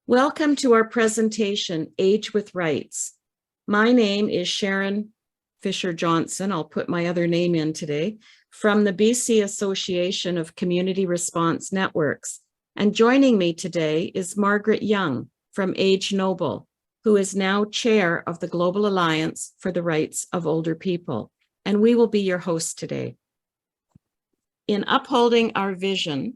Welcome to our presentation, Age with Rights. My name is Sharon Fisher-Johnson. I'll put my other name in today, from the BC Association of Community Response Networks. And joining me today is Margaret Young from Knowble, who is now chair of the Global Alliance for the Rights of Older People. And we will be your hosts today. In upholding our vision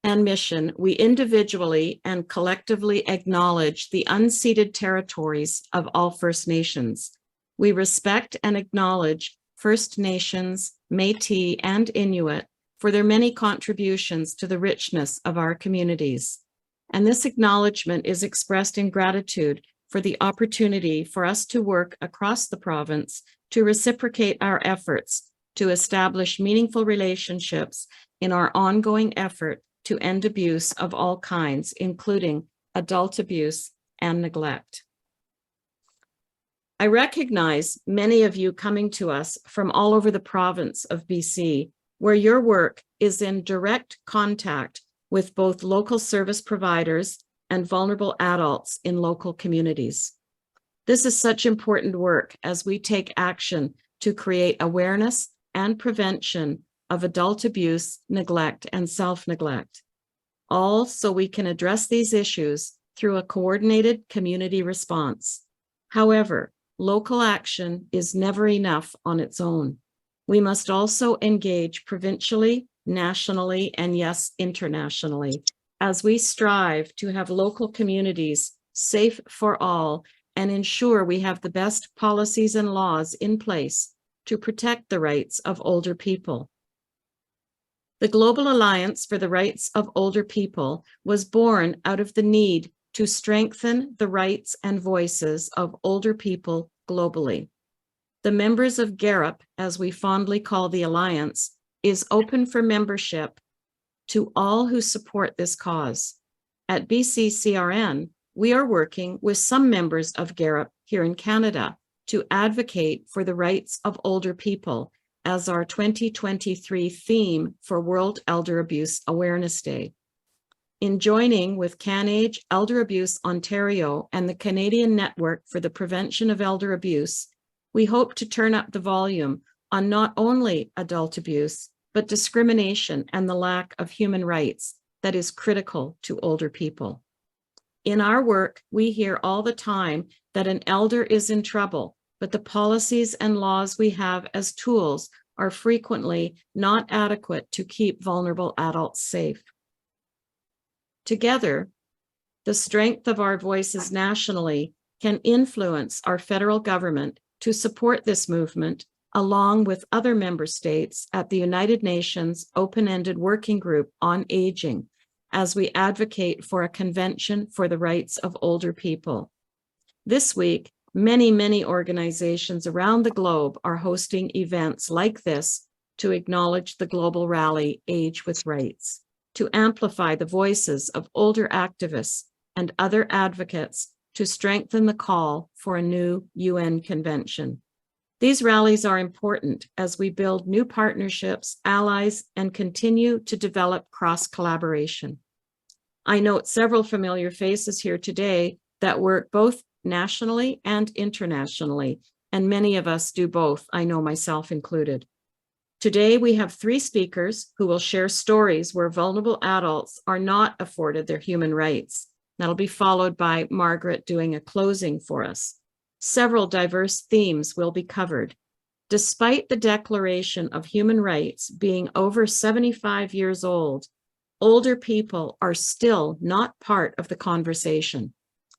and mission, we individually and collectively acknowledge the unceded territories of all First Nations. We respect and acknowledge First Nations, Métis, and Inuit for their many contributions to the richness of our communities. And this acknowledgement is expressed in gratitude for the opportunity for us to work across the province to reciprocate our efforts to establish meaningful relationships in our ongoing effort to end abuse of all kinds, including adult abuse and neglect. I recognize many of you coming to us from all over the province of BC, where your work is in direct contact with both local service providers and vulnerable adults in local communities. This is such important work as we take action to create awareness and prevention of adult abuse, neglect, and self-neglect, all so we can address these issues through a coordinated community response. However, local action is never enough on its own. We must also engage provincially, nationally, and yes, internationally, as we strive to have local communities safe for all and ensure we have the best policies and laws in place to protect the rights of older people. The Global Alliance for the Rights of Older People was born out of the need to strengthen the rights and voices of older people globally. The members of GARUP, as we fondly call the Alliance, is open for membership to all who support this cause. At BCCRN, we are working with some members of GARUP here in Canada to advocate for the rights of older people as our 2023 theme for World Elder Abuse Awareness Day. In joining with CanAge, Elder Abuse Ontario, and the Canadian Network for the Prevention of Elder Abuse, we hope to turn up the volume on not only adult abuse, but discrimination and the lack of human rights that is critical to older people. In our work, we hear all the time that an elder is in trouble, but the policies and laws we have as tools are frequently not adequate to keep vulnerable adults safe. Together, the strength of our voices nationally can influence our federal government to support this movement, along with other member states at the United Nations Open-Ended Working Group on Aging, as we advocate for a convention for the rights of older people. This week, many organizations around the globe are hosting events like this to acknowledge the global rally, Age with Rights, to amplify the voices of older activists and other advocates to strengthen the call for a new UN convention. These rallies are important as we build new partnerships, allies, and continue to develop cross-collaboration. I note several familiar faces here today that work both nationally and internationally, and many of us do both, I know myself included. Today, we have 3 speakers who will share stories where vulnerable adults are not afforded their human rights. That'll be followed by Margaret doing a closing for us. Several diverse themes will be covered. Despite the Declaration of Human Rights being over 75 years old, older people are still not part of the conversation,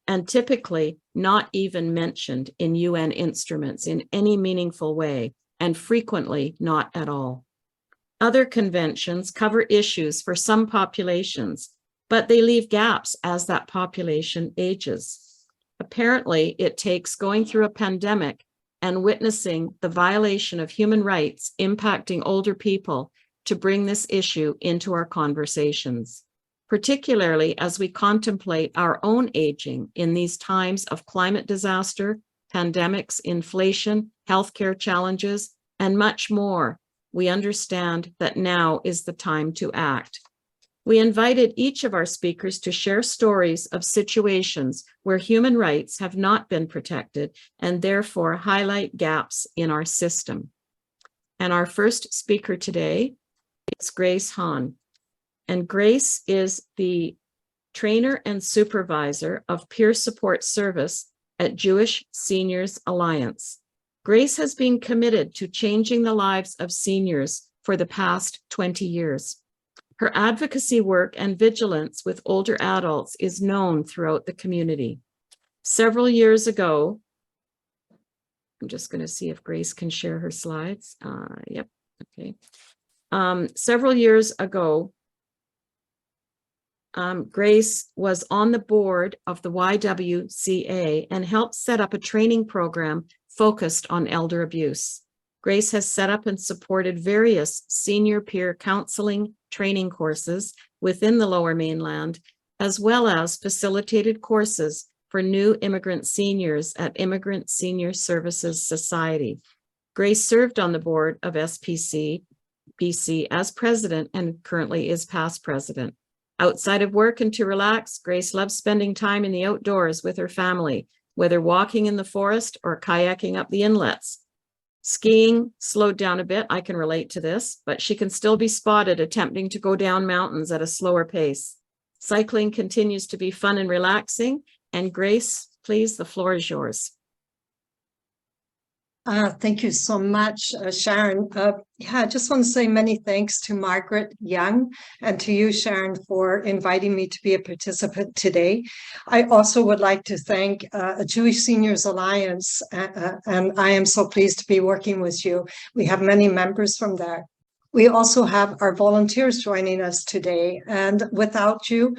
and typically not even mentioned in UN instruments in any meaningful way, and frequently not at all. Other conventions cover issues for some populations, but they leave gaps as that population ages. Apparently, it takes going through a pandemic and witnessing the violation of human rights impacting older people to bring this issue into our conversations, particularly as we contemplate our own aging in these times of climate disaster, pandemics, inflation, healthcare challenges, and much more. We understand that now is the time to act. We invited each of our speakers to share stories of situations where human rights have not been protected and therefore highlight gaps in our system. And our first speaker today is Grace Hahn. And Grace is the trainer and supervisor of peer support service at Jewish Seniors Alliance. Grace has been committed to changing the lives of seniors for the past 20 years. Her advocacy work and vigilance with older adults is known throughout the community. Several years ago, I'm just going to see if Grace can share her slides. Yep, okay. Several years ago, Grace was on the board of the YWCA and helped set up a training program focused on elder abuse. Grace has set up and supported various senior peer counseling training courses within the Lower Mainland, as well as facilitated courses for new immigrant seniors at Immigrant Senior Services Society. Grace served on the board of SPC BC as president and currently is past president. Outside of work and to relax, Grace loves spending time in the outdoors with her family, whether walking in the forest or kayaking up the inlets. Skiing slowed down a bit, I can relate to this, but she can still be spotted attempting to go down mountains at a slower pace. Cycling continues to be fun and relaxing. And Grace, please, the floor is yours. Thank you so much, Sharon. I just want to say many thanks to Margaret Young and to you, Sharon, for inviting me to be a participant today. I also would like to thank Jewish Seniors Alliance, and I am so pleased to be working with you. We have many members from there. We also have our volunteers joining us today, and without you,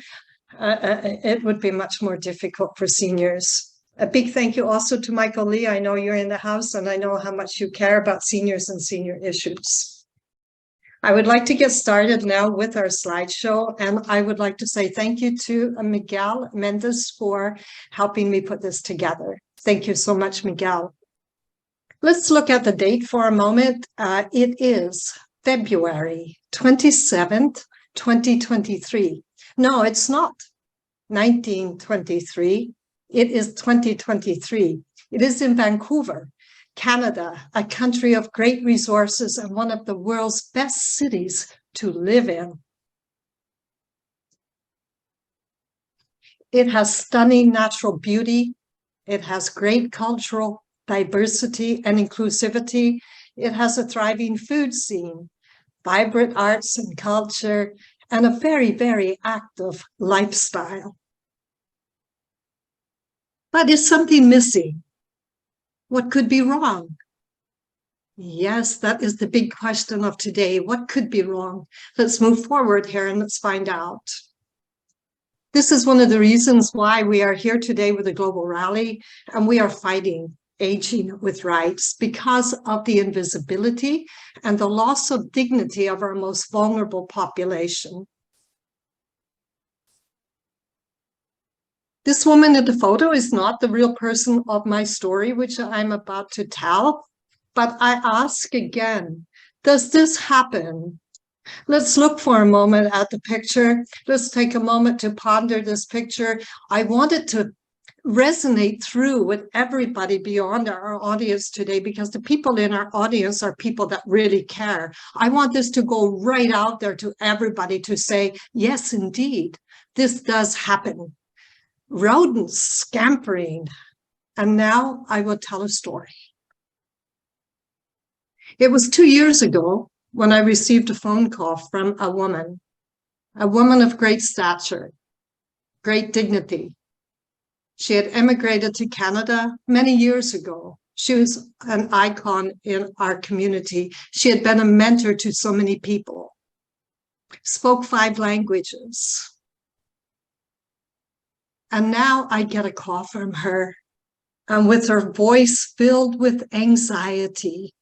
it would be much more difficult for seniors. A big thank you also to Michael Lee. I know you're in the house and I know how much you care about seniors and senior issues. I would like to get started now with our slideshow, and I would like to say thank you to Miguel Mendes for helping me put this together. Thank you so much, Miguel. Let's look at the date for a moment. It is February 27th, 2023. No, it's not 1923. It is 2023. It is in Vancouver, Canada, a country of great resources and one of the world's best cities to live in. It has stunning natural beauty. It has great cultural diversity and inclusivity. It has a thriving food scene, vibrant arts and culture, and a very, very active lifestyle. But is something missing? What could be wrong? Yes, that is the big question of today. What could be wrong? Let's move forward here and let's find out. This is one of the reasons why we are here today with a global rally, and we are fighting aging with rights because of the invisibility and the loss of dignity of our most vulnerable population. This woman in the photo is not the real person of my story, which I'm about to tell, but I ask again, does this happen? Let's look for a moment at the picture. Let's take a moment to ponder this picture. I want it to resonate through with everybody beyond our audience today, because the people in our audience are people that really care. I want this to go right out there to everybody to say, yes, indeed, this does happen. Rodents scampering. And now I will tell a story. It was 2 years ago when I received a phone call from a woman of great stature, great dignity. She had emigrated to Canada many years ago. She was an icon in our community. She had been a mentor to so many people, spoke 5 languages. And now I get a call from her, and with her voice filled with anxiety,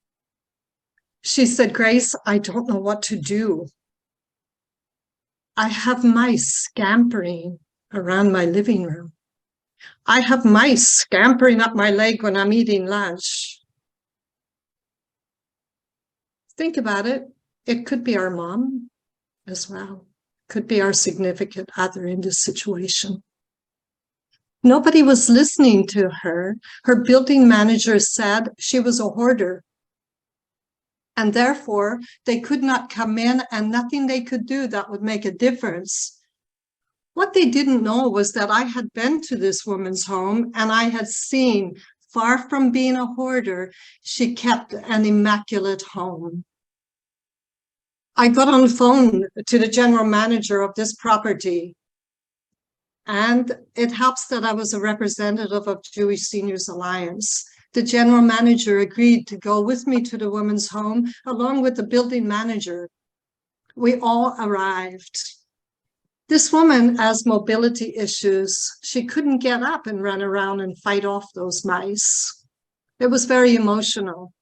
she said, Grace, I don't know what to do. I have mice scampering around my living room. I have mice scampering up my leg when I'm eating lunch. Think about it. It could be our mom as well. could be our significant other in this situation. Nobody was listening to her. Her building manager said she was a hoarder, and therefore they could not come in, and nothing they could do that would make a difference. What they didn't know was that I had been to this woman's home, and I had seen, far from being a hoarder, she kept an immaculate home. I got on the phone to the general manager of this property, and it helps that I was a representative of Jewish Seniors Alliance. The general manager agreed to go with me to the woman's home, along with the building manager. We all arrived. This woman has mobility issues. She couldn't get up and run around and fight off those mice. It was very emotional.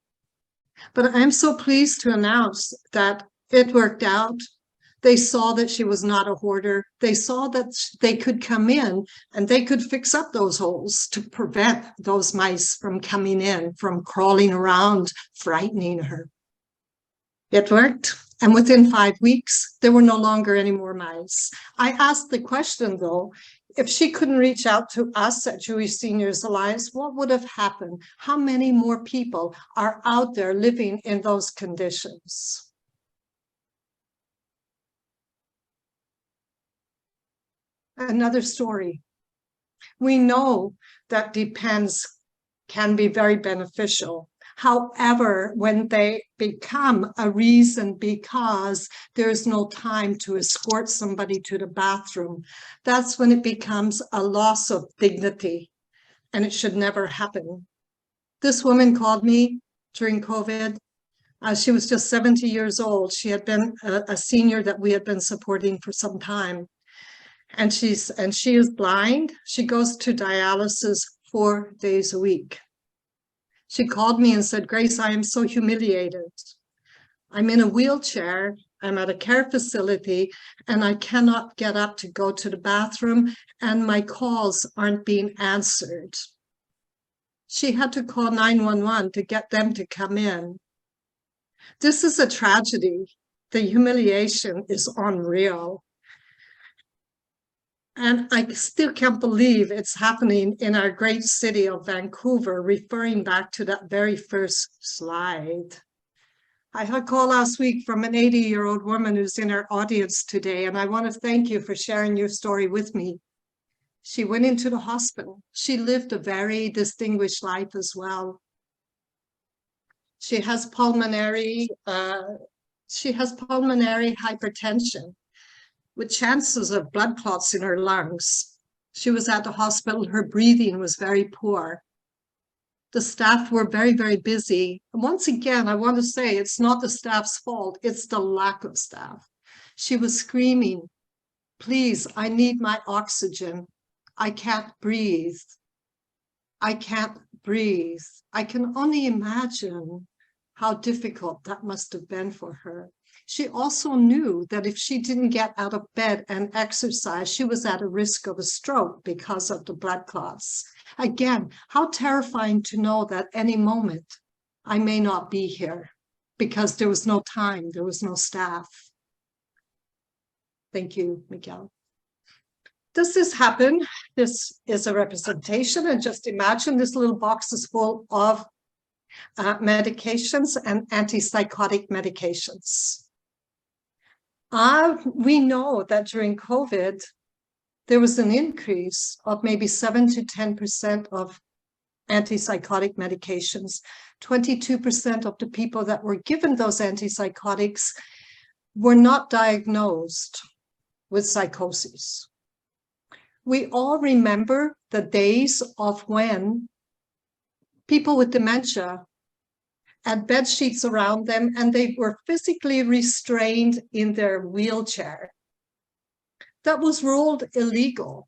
But I'm so pleased to announce that it worked out. They saw that she was not a hoarder. They saw that they could come in and they could fix up those holes to prevent those mice from coming in, from crawling around, frightening her. It worked. And within 5 weeks, there were no longer any more mice. I asked the question, though, if she couldn't reach out to us at Jewish Seniors Alliance, what would have happened? How many more people are out there living in those conditions? Another story. We know that depends can be very beneficial. However, when they become a reason because there's no time to escort somebody to the bathroom, that's when it becomes a loss of dignity, and it should never happen. This woman called me during COVID. She was just 70 years old. She had been a senior that we had been supporting for some time. And she is blind. She goes to dialysis 4 days a week. She called me and said, Grace, I am so humiliated. I'm in a wheelchair. I'm at a care facility, and I cannot get up to go to the bathroom, and my calls aren't being answered. She had to call 911 to get them to come in. This is a tragedy. The humiliation is unreal. And I still can't believe it's happening in our great city of Vancouver, referring back to that very first slide. I had a call last week from an 80-year-old woman who's in our audience today, and I want to thank you for sharing your story with me. She went into the hospital. She lived a very distinguished life as well. She has pulmonary hypertension, with chances of blood clots in her lungs. She was at the hospital. Her breathing was very poor. The staff were very, very busy. And once again, I want to say it's not the staff's fault. It's the lack of staff. She was screaming, please, I need my oxygen. I can't breathe. I can't breathe. I can only imagine how difficult that must have been for her. She also knew that if she didn't get out of bed and exercise, she was at a risk of a stroke because of the blood clots. Again, how terrifying to know that any moment I may not be here because there was no time, there was no staff. Thank you, Miguel. Does this happen? This is a representation, and just imagine this little box is full of medications and antipsychotic medications. We know that during COVID, there was an increase of maybe 7 to 10% of antipsychotic medications. 22% of the people that were given those antipsychotics were not diagnosed with psychosis. We all remember the days of when people with dementia had bed sheets around them and they were physically restrained in their wheelchair. That was ruled illegal.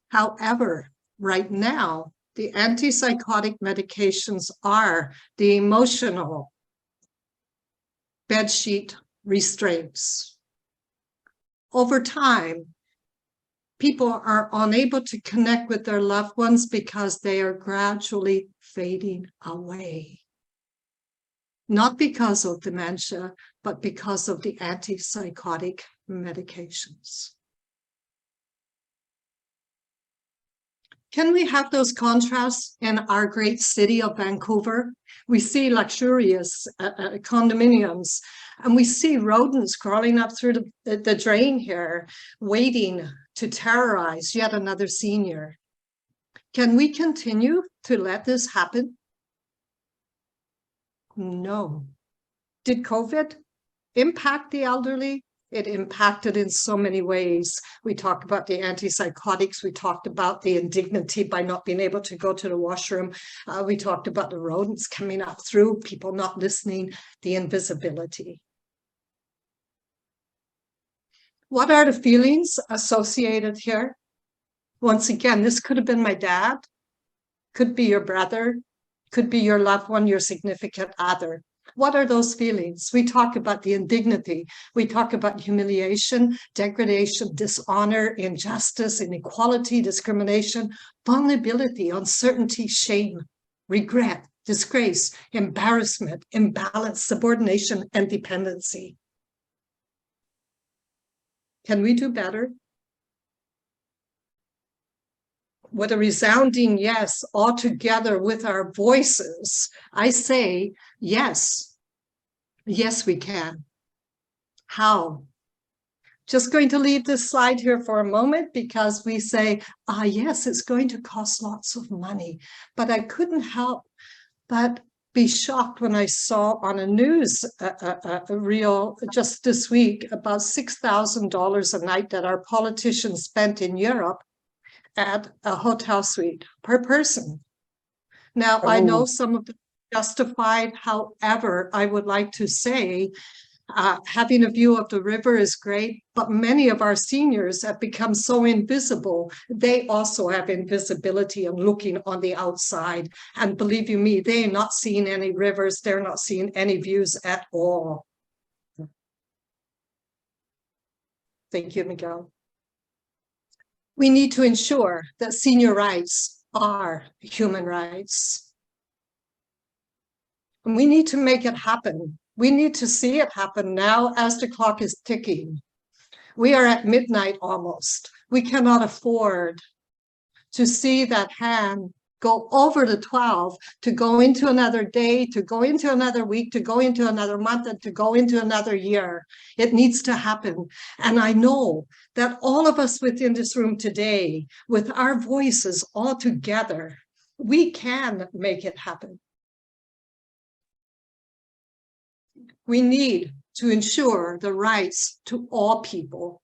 However, right now, the antipsychotic medications are the emotional bedsheet restraints. Over time, people are unable to connect with their loved ones because they are gradually fading away. not because of dementia, but because of the antipsychotic medications. Can we have those contrasts in our great city of Vancouver? We see luxurious condominiums, and we see rodents crawling up through the drain here, waiting to terrorize yet another senior. Can we continue to let this happen? No. Did COVID impact the elderly? It impacted in so many ways. We talked about the antipsychotics. We talked about the indignity by not being able to go to the washroom. We talked about the rodents coming up through, people not listening, the invisibility. What are the feelings associated here? Once again, this could have been my dad, could be your brother, could be your loved one, your significant other. What are those feelings? We talk about the indignity. We talk about humiliation, degradation, dishonor, injustice, inequality, discrimination, vulnerability, uncertainty, shame, regret, disgrace, embarrassment, imbalance, subordination, and dependency. Can we do better? With a resounding yes, all together with our voices, I say, yes, yes, we can. How? Just going to leave this slide here for a moment because we say, yes, it's going to cost lots of money, but I couldn't help but be shocked when I saw on a news reel just this week about $6,000 a night that our politicians spent in Europe at a hotel suite per person. Now, I know some of them justified. However, I would like to say having a view of the river is great, but many of our seniors have become so invisible. They also have invisibility and looking on the outside. And believe you me, they're not seeing any rivers. They're not seeing any views at all. Thank you, Miguel. We need to ensure that senior rights are human rights. And we need to make it happen. We need to see it happen now as the clock is ticking. We are at midnight almost. We cannot afford to see that hand go over the 12, to go into another day, to go into another week, to go into another month, and to go into another year. It needs to happen. And I know that all of us within this room today, with our voices all together, we can make it happen. We need to ensure the rights to all people,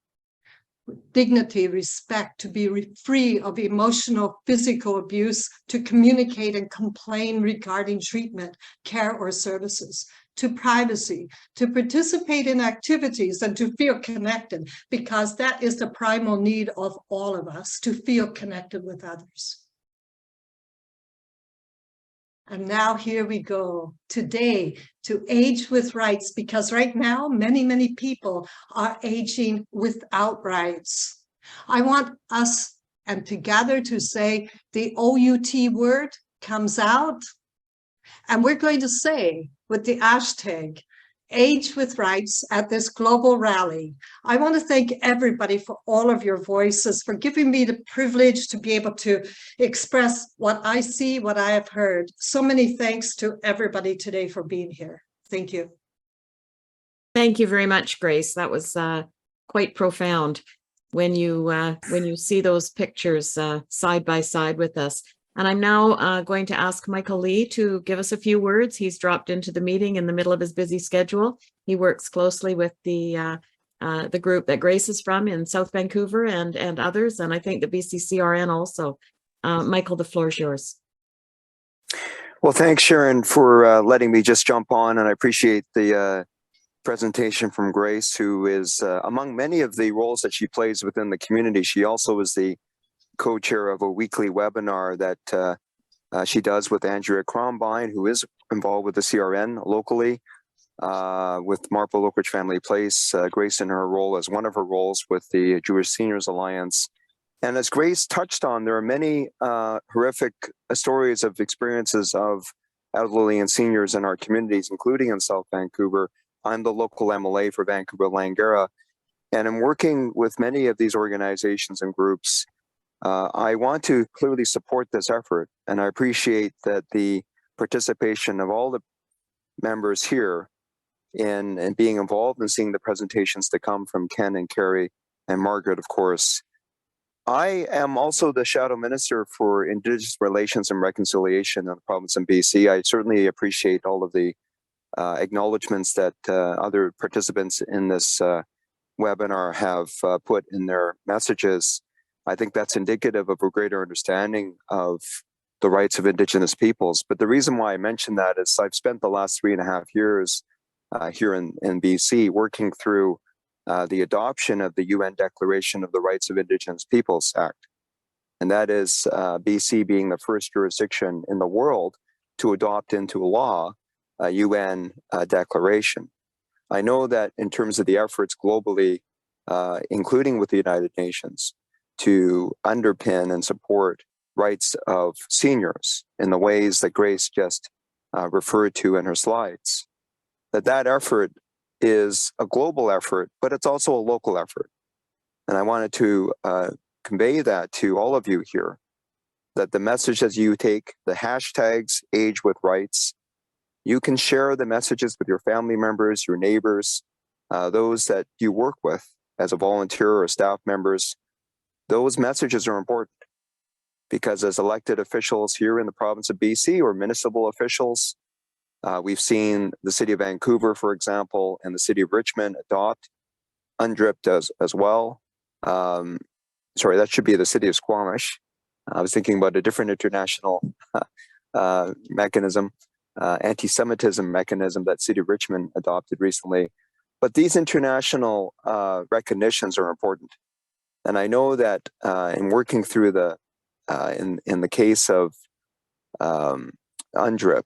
dignity, respect, to be free of emotional, physical abuse, to communicate and complain regarding treatment, care, or services, to privacy, to participate in activities and to feel connected, because that is the primal need of all of us, to feel connected with others. And now here we go today to age with rights, because right now, many, many people are aging without rights. I want us and together to say the OUT word comes out, and we're going to say with the hashtag Age with Rights at this global rally. I want to thank everybody for all of your voices, for giving me the privilege to be able to express what I see, what I have heard. So many thanks to everybody today for being here. Thank you. Thank you very much, Grace. That was quite profound when you see those pictures side by side with us. And I'm now going to ask Michael Lee to give us a few words. He's dropped into the meeting in the middle of his busy schedule. He works closely with the group that Grace is from in South Vancouver and others, and I think the BCCRN also. Michael, the floor is yours. Well, thanks, Sharon, for letting me just jump on, and I appreciate the presentation from Grace, who is among many of the roles that she plays within the community. She also is the co-chair of a weekly webinar that she does with Andrea Crombine, who is involved with the CRN locally, with Marple Oakridge Family Place. Grace in her role as one of her roles with the Jewish Seniors Alliance. And as Grace touched on, there are many horrific stories of experiences of elderly and seniors in our communities, including in South Vancouver. I'm the local MLA for Vancouver Langara, and I'm working with many of these organizations and groups. I want to clearly support this effort, and I appreciate that the participation of all the members here in being involved and seeing the presentations that come from Ken and Carrie and Margaret, of course. I am also the Shadow Minister for Indigenous Relations and Reconciliation in the province of BC. I certainly appreciate all of the acknowledgements that other participants in this webinar have put in their messages. I think that's indicative of a greater understanding of the rights of Indigenous peoples. But the reason why I mention that is I've spent the last 3.5 years here in BC working through the adoption of the UN Declaration of the Rights of Indigenous Peoples Act. And that is BC being the first jurisdiction in the world to adopt into law a UN declaration. I know that in terms of the efforts globally, including with the United Nations, to underpin and support rights of seniors in the ways that Grace just referred to in her slides, that effort is a global effort, but it's also a local effort. And I wanted to convey that to all of you here, that the message as you take the hashtags Age with Rights, you can share the messages with your family members, your neighbors, those that you work with as a volunteer or staff members. Those messages are important because as elected officials here in the province of BC or municipal officials, we've seen the city of Vancouver, for example, and the city of Richmond adopt UNDRIP as well. Sorry, that should be the city of Squamish. I was thinking about a different international mechanism, anti-Semitism mechanism that city of Richmond adopted recently. But these international recognitions are important. And I know that in working through the, in the case of UNDRIP,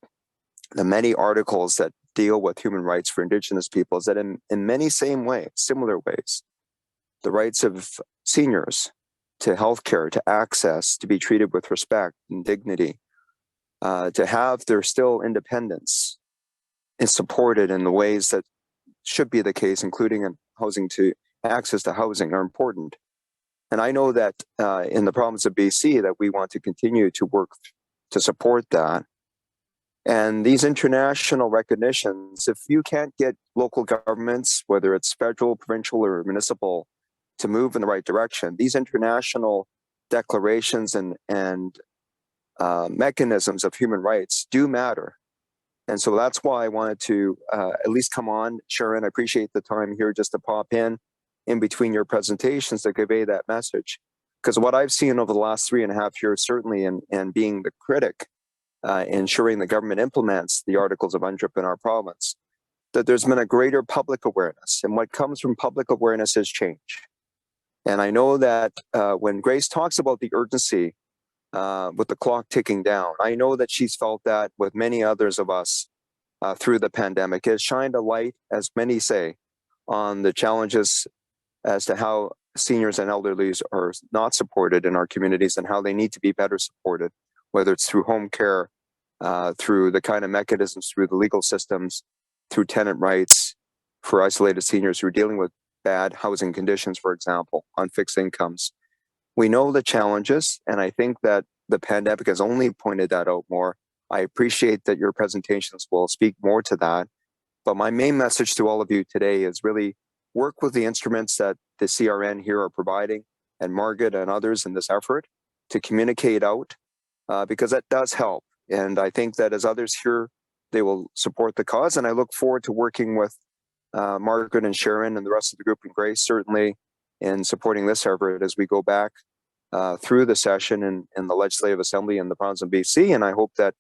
the many articles that deal with human rights for Indigenous peoples, that in many similar ways, the rights of seniors to healthcare, to access, to be treated with respect and dignity, to have their still independence is supported in the ways that should be the case, including in housing to access to housing, are important. And I know that in the province of BC that we want to continue to work to support that. And these international recognitions, if you can't get local governments, whether it's federal, provincial, or municipal, to move in the right direction, these international declarations and mechanisms of human rights do matter. And so that's why I wanted to at least come on, Sharon. I appreciate the time here just to pop in between your presentations to convey that message. Because what I've seen over the last 3.5 years, certainly, and being the critic, ensuring the government implements the Articles of UNDRIP in our province, that there's been a greater public awareness. And what comes from public awareness is change. And I know that when Grace talks about the urgency with the clock ticking down, I know that she's felt that with many others of us through the pandemic. It has shined a light, as many say, on the challenges as to how seniors and elderlies are not supported in our communities and how they need to be better supported, whether it's through home care, through the kind of mechanisms, through the legal systems, through tenant rights for isolated seniors who are dealing with bad housing conditions, for example, on fixed incomes. We know the challenges, and I think that the pandemic has only pointed that out more. I appreciate that your presentations will speak more to that. But my main message to all of you today is really work with the instruments that the CRN here are providing, and Margaret and others in this effort to communicate out, because that does help. And I think that as others here, they will support the cause. And I look forward to working with Margaret and Sharon and the rest of the group and Grace, certainly, in supporting this effort as we go back through the session in the Legislative Assembly in the province of BC. And I hope that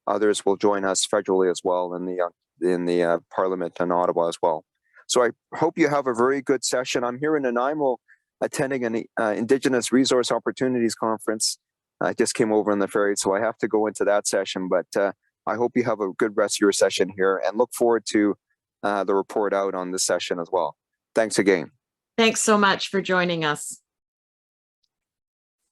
others will join us federally as well in the Parliament in Ottawa as well. So I hope you have a very good session. I'm here in Nanaimo attending an Indigenous Resource Opportunities Conference. I just came over on the ferry, so I have to go into that session. But I hope you have a good rest of your session here and look forward to the report out on this session as well. Thanks again. Thanks so much for joining us.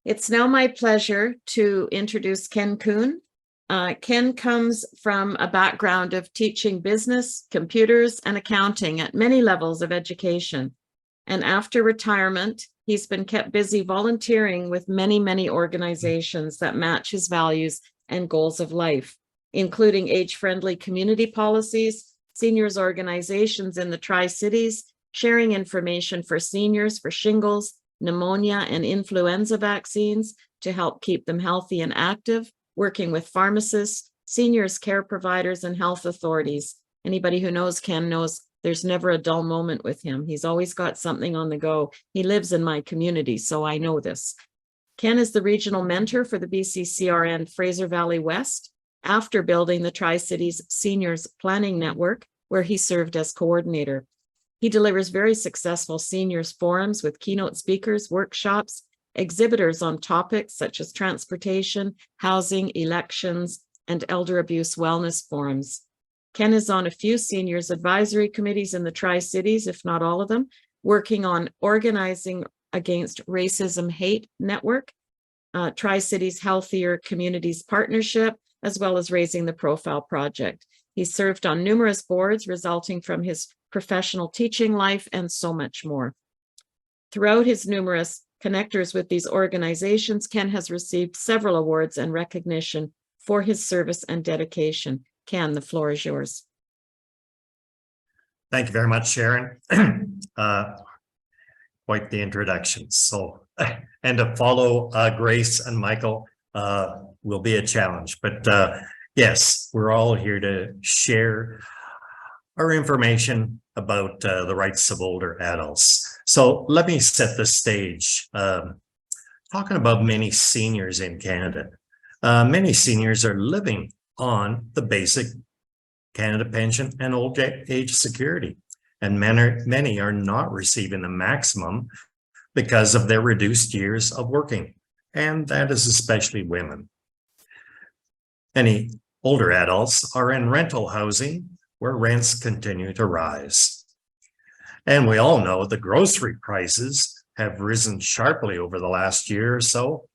It's now my pleasure to introduce Ken Kuhn, Ken comes from a background of teaching business, computers, and accounting at many levels of education. And after retirement, he's been kept busy volunteering with many, many organizations that match his values and goals of life, including age-friendly community policies, seniors organizations in the Tri-Cities, sharing information for seniors for shingles, pneumonia, and influenza vaccines to help keep them healthy and active, working with pharmacists, seniors care providers, and health authorities. Anybody who knows Ken knows there's never a dull moment with him. He's always got something on the go. He lives in my community, so I know this. Ken is the regional mentor for the BCCRN Fraser Valley West after building the Tri-Cities Seniors Planning Network, where he served as coordinator. He delivers very successful seniors forums with keynote speakers, workshops, exhibitors on topics such as transportation, housing, elections, and elder abuse wellness forums. Ken is on a few seniors advisory committees in the Tri-Cities, if not all of them, working on Organizing Against Racism Hate Network, Tri-Cities Healthier Communities Partnership, as well as Raising the Profile Project. He served on numerous boards resulting from his professional teaching life and so much more. Throughout his numerous connectors with these organizations, Ken has received several awards and recognition for his service and dedication. Ken, the floor is yours. Thank you very much, Sharon. Quite the introduction. So, and to follow Grace and Michael will be a challenge. But yes, we're all here to share our information about the rights of older adults. So let me set the stage. Talking about many seniors in Canada. Many seniors are living on the basic Canada pension and old age security, and many are not receiving the maximum because of their reduced years of working, and that is especially women. Many older adults are in rental housing where rents continue to rise. And we all know the grocery prices have risen sharply over the last year or so.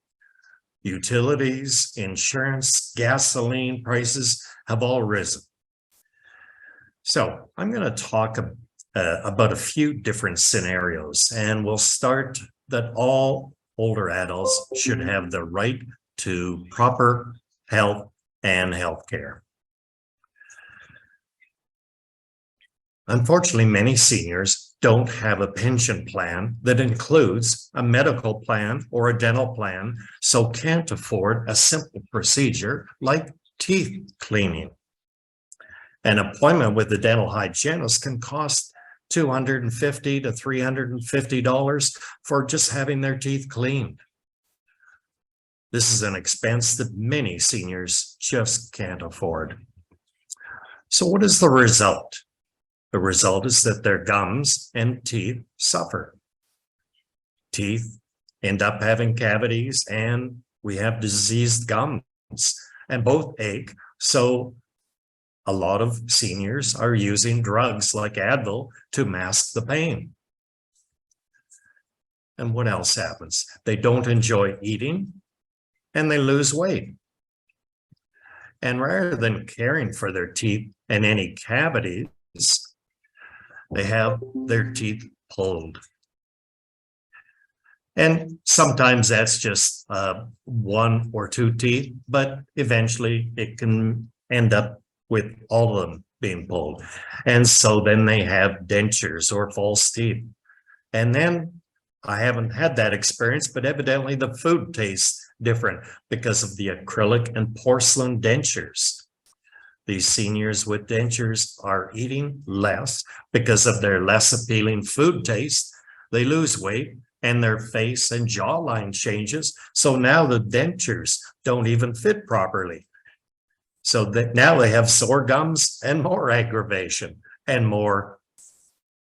Utilities, insurance, gasoline prices have all risen. So I'm going to talk about a few different scenarios, and we'll start that all older adults should have the right to proper health and health care. Unfortunately, many seniors don't have a pension plan that includes a medical plan or a dental plan, so can't afford a simple procedure like teeth cleaning. An appointment with the dental hygienist can cost $250 to $350 for just having their teeth cleaned. This is an expense that many seniors just can't afford. So what is the result? The result is that their gums and teeth suffer. Teeth end up having cavities, and we have diseased gums, and both ache. So a lot of seniors are using drugs like Advil to mask the pain. And what else happens? They don't enjoy eating, and they lose weight. And rather than caring for their teeth and any cavities, they have their teeth pulled. And sometimes that's just 1 or 2 teeth, but eventually it can end up with all of them being pulled. And so then they have dentures or false teeth. And then I haven't had that experience, but evidently the food tastes different because of the acrylic and porcelain dentures. These seniors with dentures are eating less because of their less appealing food taste. They lose weight and their face and jawline changes. So now the dentures don't even fit properly. So that now they have sore gums and more aggravation and more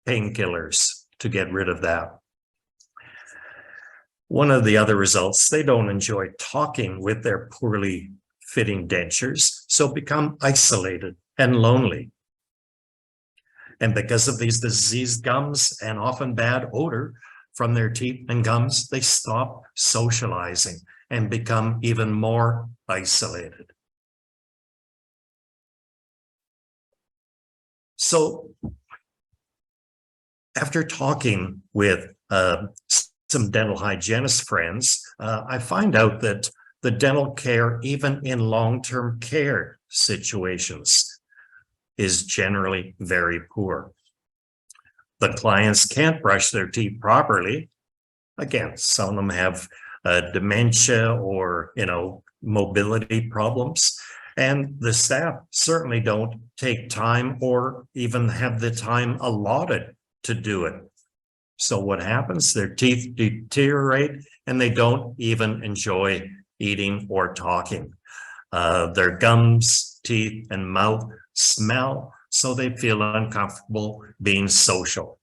painkillers to get rid of that. One of the other results, they don't enjoy talking with their poorly fitting dentures, so become isolated and lonely. And because of these diseased gums and often bad odor from their teeth and gums, they stop socializing and become even more isolated. So after talking with some dental hygienist friends, I find out that the dental care, even in long-term care situations, is generally very poor. The clients can't brush their teeth properly. Again, some of them have dementia or, mobility problems. And the staff certainly don't take time or even have the time allotted to do it. So what happens? Their teeth deteriorate and they don't even enjoy eating or talking. Their gums, teeth, and mouth smell, so they feel uncomfortable being social.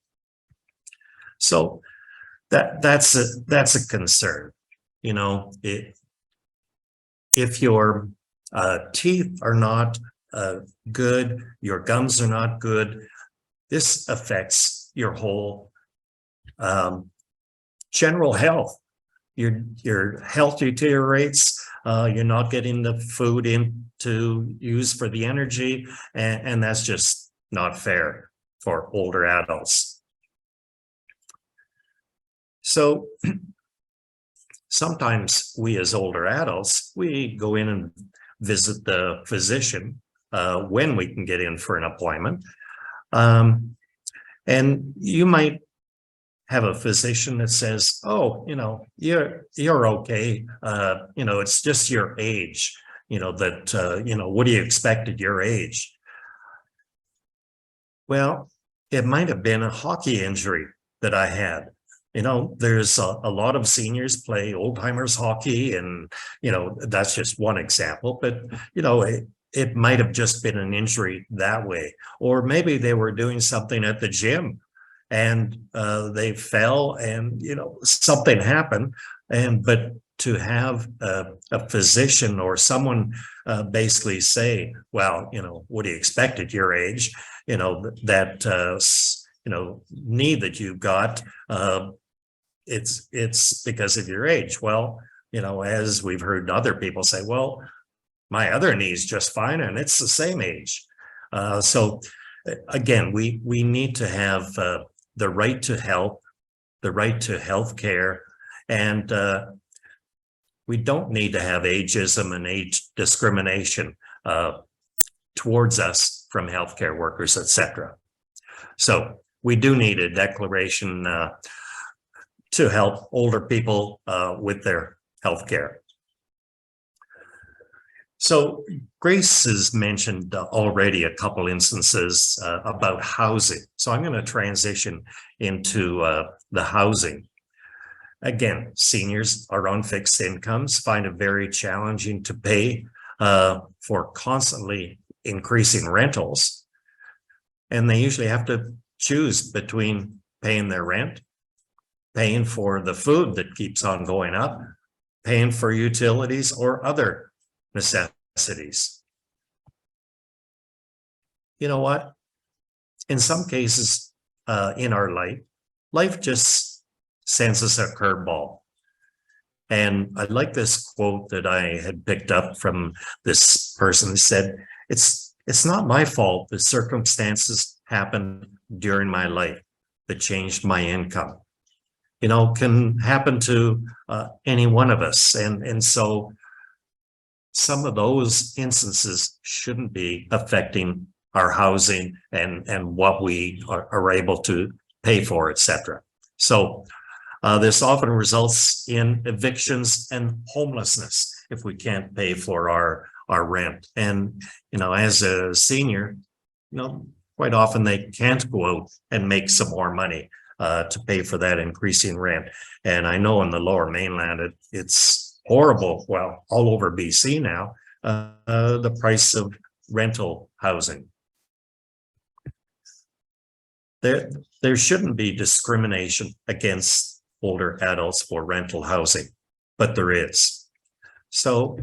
So that's a concern. If your teeth are not good, your gums are not good, this affects your whole general health. Your health deteriorates. You're not getting the food in to use for the energy, and that's just not fair for older adults. So sometimes we as older adults, we go in and visit the physician when we can get in for an appointment. And you might have a physician that says, oh, you're okay. It's just your age, what do you expect at your age? Well, it might have been a hockey injury that I had. There's a lot of seniors play old timers hockey, and, that's just one example, but, it might have just been an injury that way. Or maybe they were doing something at the gym and they fell and, something happened. But to have a physician or someone basically say, well, what do you expect at your age? That knee that you've got, it's because of your age. Well, as we've heard other people say, well, my other knee is just fine and it's the same age. So again, we need to have the right to health, the right to health care, and we don't need to have ageism and age discrimination towards us from healthcare workers, etc. So we do need a declaration to help older people with their healthcare. So Grace has mentioned already a couple instances about housing. So I'm going to transition into the housing. Again, seniors are on fixed incomes, find it very challenging to pay for constantly increasing rentals. And they usually have to choose between paying their rent, paying for the food that keeps on going up, paying for utilities or other necessities. You know what? In some cases in our life just sends us a curveball. And I like this quote that I had picked up from this person who said, it's not my fault that circumstances happened during my life that changed my income. Can happen to any one of us. And so some of those instances shouldn't be affecting our housing and what we are able to pay for, etc. So this often results in evictions and homelessness if we can't pay for our rent. And, as a senior, quite often they can't go out and make some more money to pay for that increasing rent. And I know in the Lower Mainland, it's horrible. Well, all over BC now, the price of rental housing. There shouldn't be discrimination against older adults for rental housing, but there is. So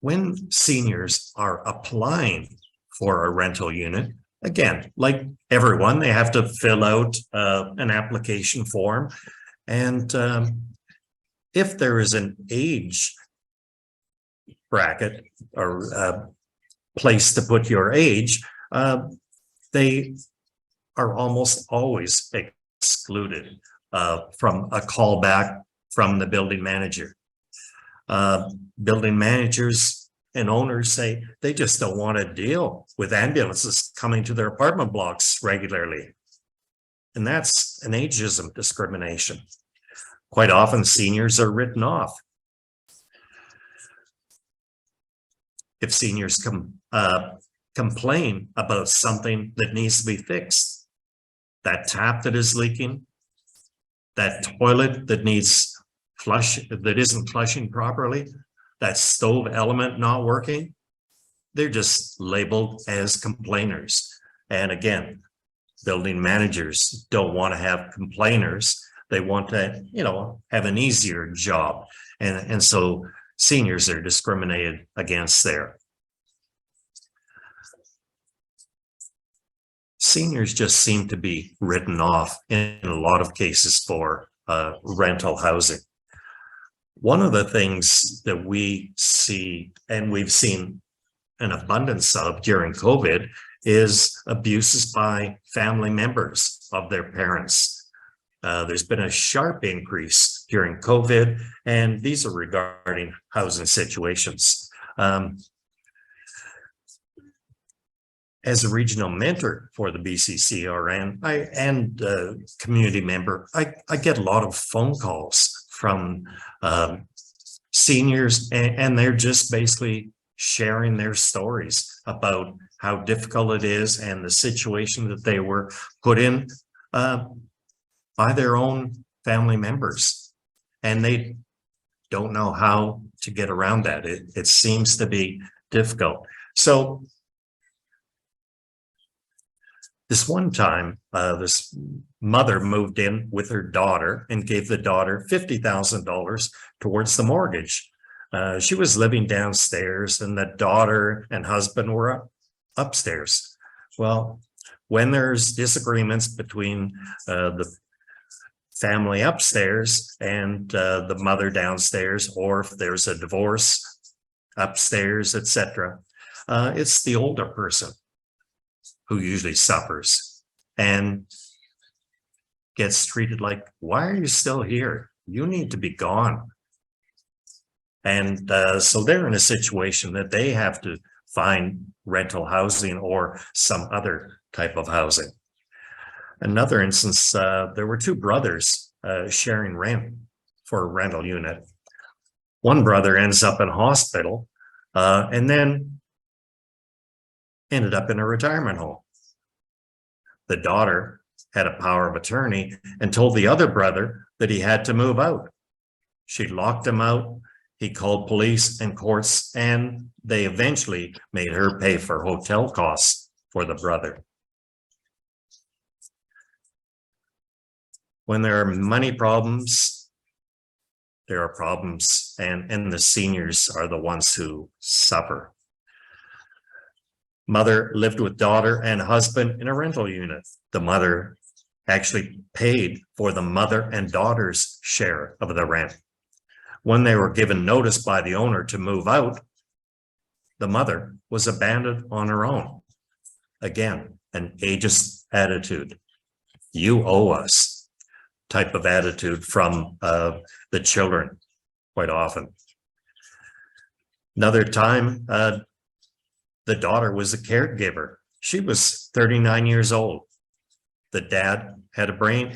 when seniors are applying for a rental unit, again, like everyone, they have to fill out an application form. And if there is an age bracket or place to put your age, they are almost always excluded from a callback from the building manager. Building managers and owners say they just don't want to deal with ambulances coming to their apartment blocks regularly. And that's an ageism discrimination. Quite often, seniors are written off. If seniors complain about something that needs to be fixed, that tap that is leaking, that toilet that needs that isn't flushing properly, that stove element not working, they're just labeled as complainers. And again, building managers don't want to have complainers. They want to, have an easier job. And so seniors are discriminated against there. Seniors just seem to be written off in a lot of cases for rental housing. One of the things that we see, and we've seen an abundance of during COVID, is abuses by family members of their parents. There's been a sharp increase during COVID, and these are regarding housing situations. As a regional mentor for the BCCRN and community member, I get a lot of phone calls from seniors, and they're just basically sharing their stories about how difficult it is and the situation that they were put in by their own family members. And they don't know how to get around that. It seems to be difficult. So this one time, this mother moved in with her daughter and gave the daughter $50,000 towards the mortgage. She was living downstairs, and the daughter and husband were upstairs. Well, when there's disagreements between the family upstairs and the mother downstairs, or if there's a divorce upstairs, etc., it's the older person who usually suffers and gets treated like, why are you still here? You need to be gone. And so they're in a situation that they have to find rental housing or some other type of housing. Another instance, there were two brothers sharing rent for a rental unit. One brother ends up in hospital and then ended up in a retirement home. The daughter had a power of attorney and told the other brother that he had to move out. She locked him out. He called police and courts, and they eventually made her pay for hotel costs for the brother. When there are money problems, there are problems, and the seniors are the ones who suffer. Mother lived with daughter and husband in a rental unit. The mother actually paid for the mother and daughter's share of the rent. When they were given notice by the owner to move out, the mother was abandoned on her own. Again, an ageist attitude. You owe us type of attitude from the children quite often. Another time, the daughter was a caregiver. She was 39 years old. The dad had brain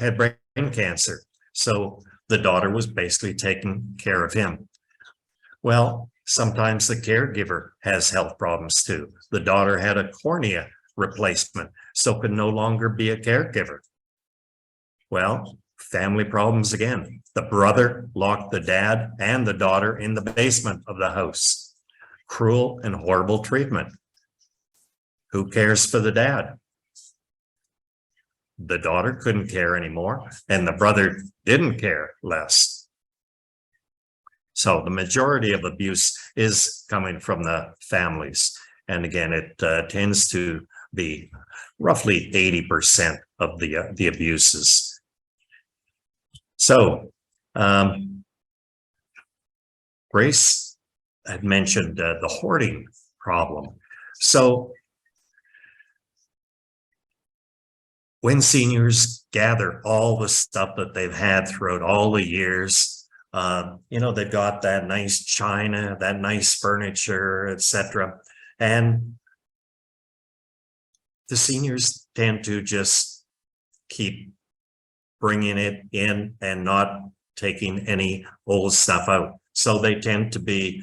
cancer. So the daughter was basically taking care of him. Well, sometimes the caregiver has health problems too. The daughter had a cornea replacement, so could no longer be a caregiver. Well, family problems again. The brother locked the dad and the daughter in the basement of the house. Cruel and horrible treatment. Who cares for the dad? The daughter couldn't care anymore, and the brother didn't care less. So the majority of abuse is coming from the families. And again, it tends to be roughly 80% of the abuses. So Grace had mentioned the hoarding problem. So when seniors gather all the stuff that they've had throughout all the years, they've got that nice china, that nice furniture, etc. And the seniors tend to just keep bringing it in and not taking any old stuff out. So they tend to be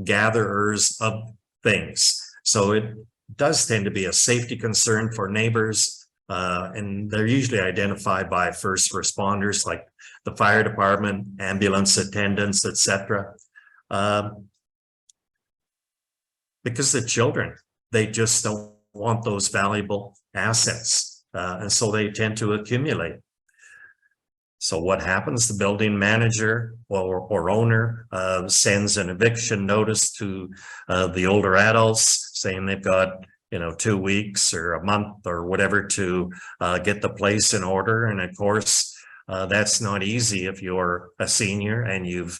gatherers of things. So it does tend to be a safety concern for neighbors, and they're usually identified by first responders like the fire department, ambulance attendants, etc. Because the children, they just don't want those valuable assets, and so they tend to accumulate. So what happens? The building manager or owner sends an eviction notice to the older adults saying they've got 2 weeks or a month or whatever to get the place in order. And of course, that's not easy if you're a senior and you've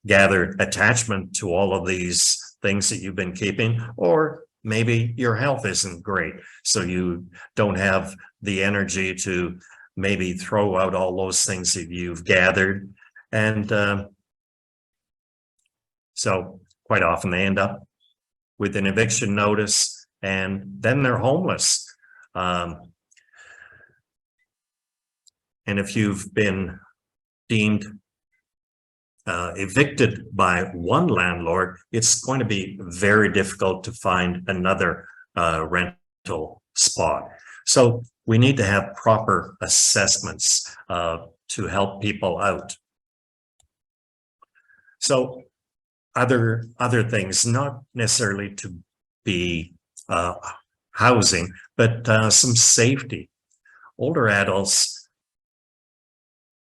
gathered attachment to all of these things that you've been keeping, or maybe your health isn't great, so you don't have the energy to maybe throw out all those things that you've gathered. And so quite often they end up with an eviction notice, and then they're homeless. And if you've been deemed evicted by one landlord, it's going to be very difficult to find another rental spot. So we need to have proper assessments to help people out. So other things, not necessarily to be housing, but some safety. Older adults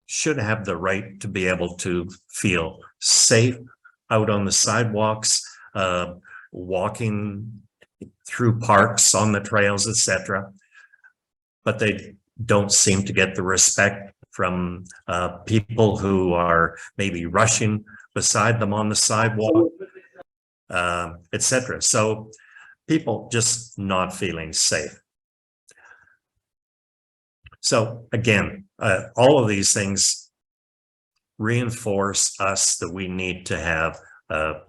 should have the right to be able to feel safe out on the sidewalks, walking through parks, on the trails, etc. But they don't seem to get the respect from people who are maybe rushing beside them on the sidewalk, etc. So people just not feeling safe. So again, all of these things reinforce us that we need to have a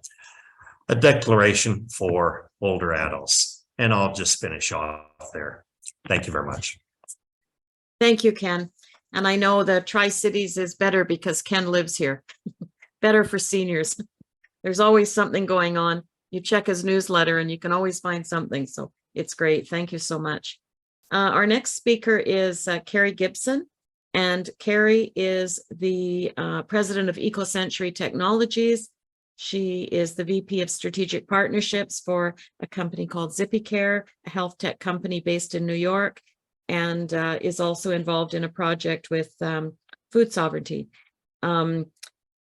declaration for older adults. And I'll just finish off there. Thank you very much. Thank you, Ken. And I know the Tri-Cities is better because Ken lives here. Better for seniors. There's always something going on. You check his newsletter and you can always find something. So it's great. Thank you so much. Our next speaker is Carrie Gibson, and Carrie is the president of EcoCentury Technologies. She is the VP of Strategic Partnerships for a company called ZippyCare, a health tech company based in New York, and is also involved in a project with food sovereignty,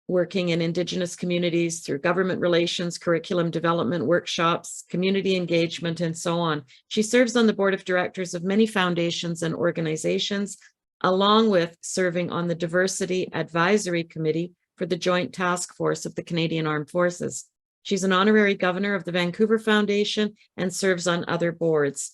working in Indigenous communities through government relations, curriculum development, workshops, community engagement, and so on. She serves on the board of directors of many foundations and organizations, along with serving on the Diversity Advisory Committee for the Joint Task Force of the Canadian Armed Forces. She's an honorary governor of the Vancouver Foundation and serves on other boards.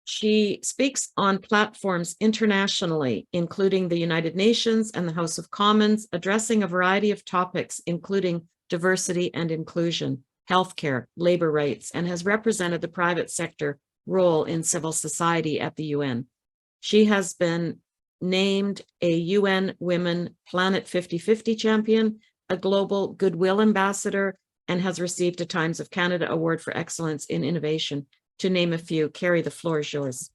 She speaks on platforms internationally, including the United Nations and the House of Commons, addressing a variety of topics, including diversity and inclusion, healthcare, labor rights, and has represented the private sector role in civil society at the UN. She has been named a UN Women Planet 50/50 champion, a global goodwill ambassador, and has received a Times of Canada Award for Excellence in Innovation, to name a few. Carrie, the floor is yours.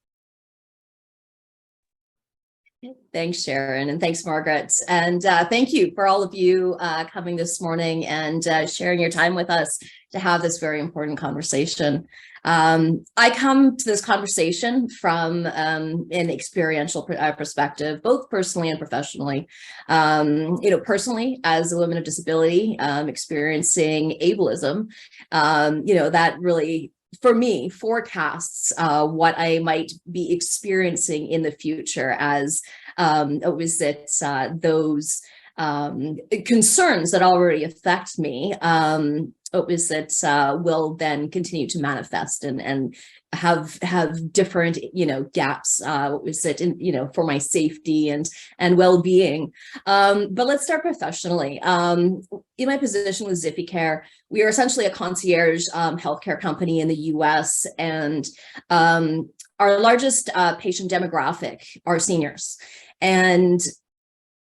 Thanks, Sharon, and thanks, Margaret. And thank you for all of you coming this morning and sharing your time with us to have this very important conversation. I come to this conversation from an experiential perspective, both personally and professionally. Personally, as a woman of disability, experiencing ableism, that really, for me, forecasts what I might be experiencing in the future as those concerns that already affect me will then continue to manifest and have different, gaps, for my safety and well-being. But let's start professionally. In my position with Zippy Care, we are essentially a concierge healthcare company in the US, and our largest patient demographic are seniors. And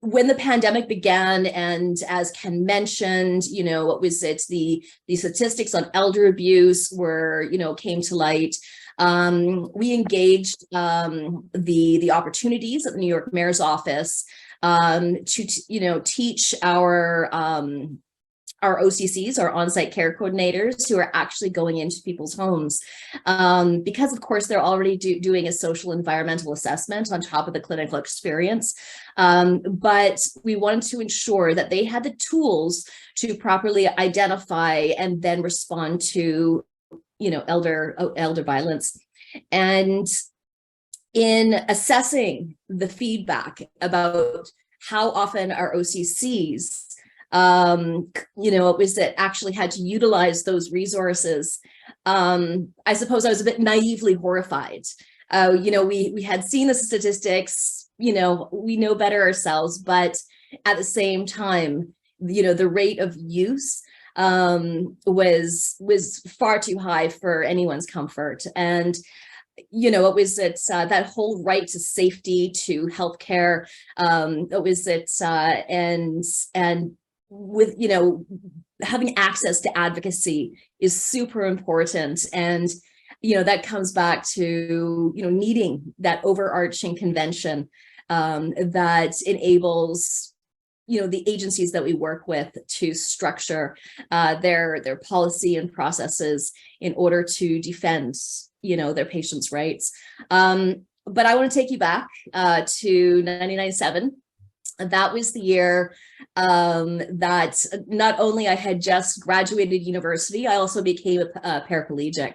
when the pandemic began, and as Ken mentioned, the statistics on elder abuse came to light. We engaged the opportunities at the New York Mayor's office to teach our OCCs, our on-site care coordinators, who are actually going into people's homes, because of course they're already doing a social environmental assessment on top of the clinical experience. But we wanted to ensure that they had the tools to properly identify and then respond to, elder violence. And in assessing the feedback about how often our OCCs that actually had to utilize those resources, I suppose I was a bit naively horrified. We had seen the statistics, we know better ourselves, but at the same time, the rate of use was far too high for anyone's comfort. And that whole right to safety, to healthcare, and with having access to advocacy is super important. And that comes back to needing that overarching convention that enables the agencies that we work with to structure their policy and processes in order to defend their patients' rights. But I want to take you back to 1997. That was the year that not only I had just graduated university, I also became a paraplegic.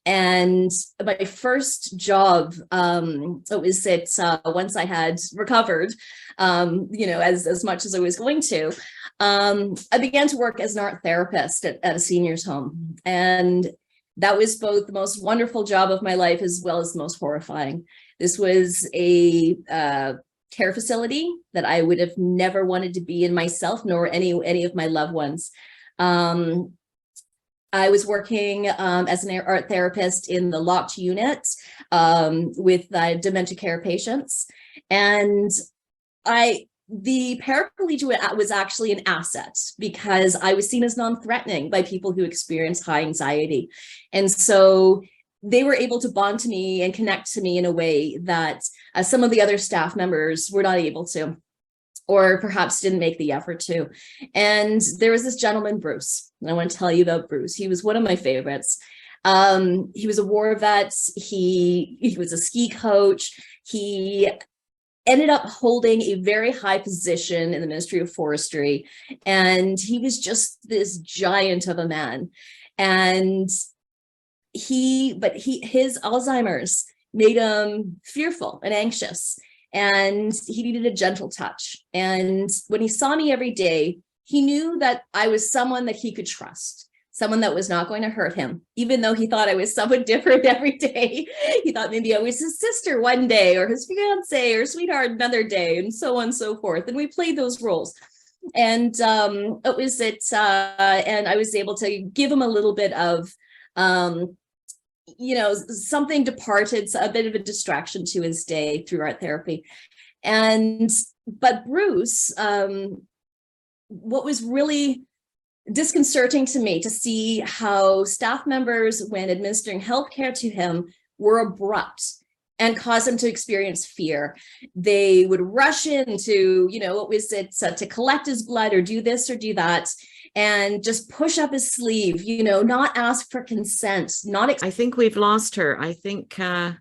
And my first job, once I had recovered, as much as I was going to, I began to work as an art therapist at a seniors home. And that was both the most wonderful job of my life as well as the most horrifying. This was a care facility that I would have never wanted to be in myself, nor any of my loved ones. I was working as an art therapist in the locked unit with dementia care patients. And the paraplegia was actually an asset because I was seen as non-threatening by people who experience high anxiety. And so they were able to bond to me and connect to me in a way that some of the other staff members were not able to, or perhaps didn't make the effort to. And there was this gentleman, Bruce, and I want to tell you about Bruce. He was one of my favorites. He was a war vet. He was a ski coach. He ended up holding a very high position in the Ministry of Forestry. And he was just this giant of a man. And his Alzheimer's made him fearful and anxious, and he needed a gentle touch. And when he saw me every day, he knew that I was someone that he could trust, someone that was not going to hurt him, even though he thought I was someone different every day. He thought maybe I was his sister one day, or his fiance or sweetheart another day, and so on and so forth. And we played those roles. And and I was able to give him a little bit of something departed, a bit of a distraction to his day through art therapy. But Bruce, what was really disconcerting to me to see how staff members, when administering healthcare to him, were abrupt and caused him to experience fear. They would rush in to, to collect his blood or do this or do that, and just push up his sleeve, not ask for consent, I think we've lost her. I think her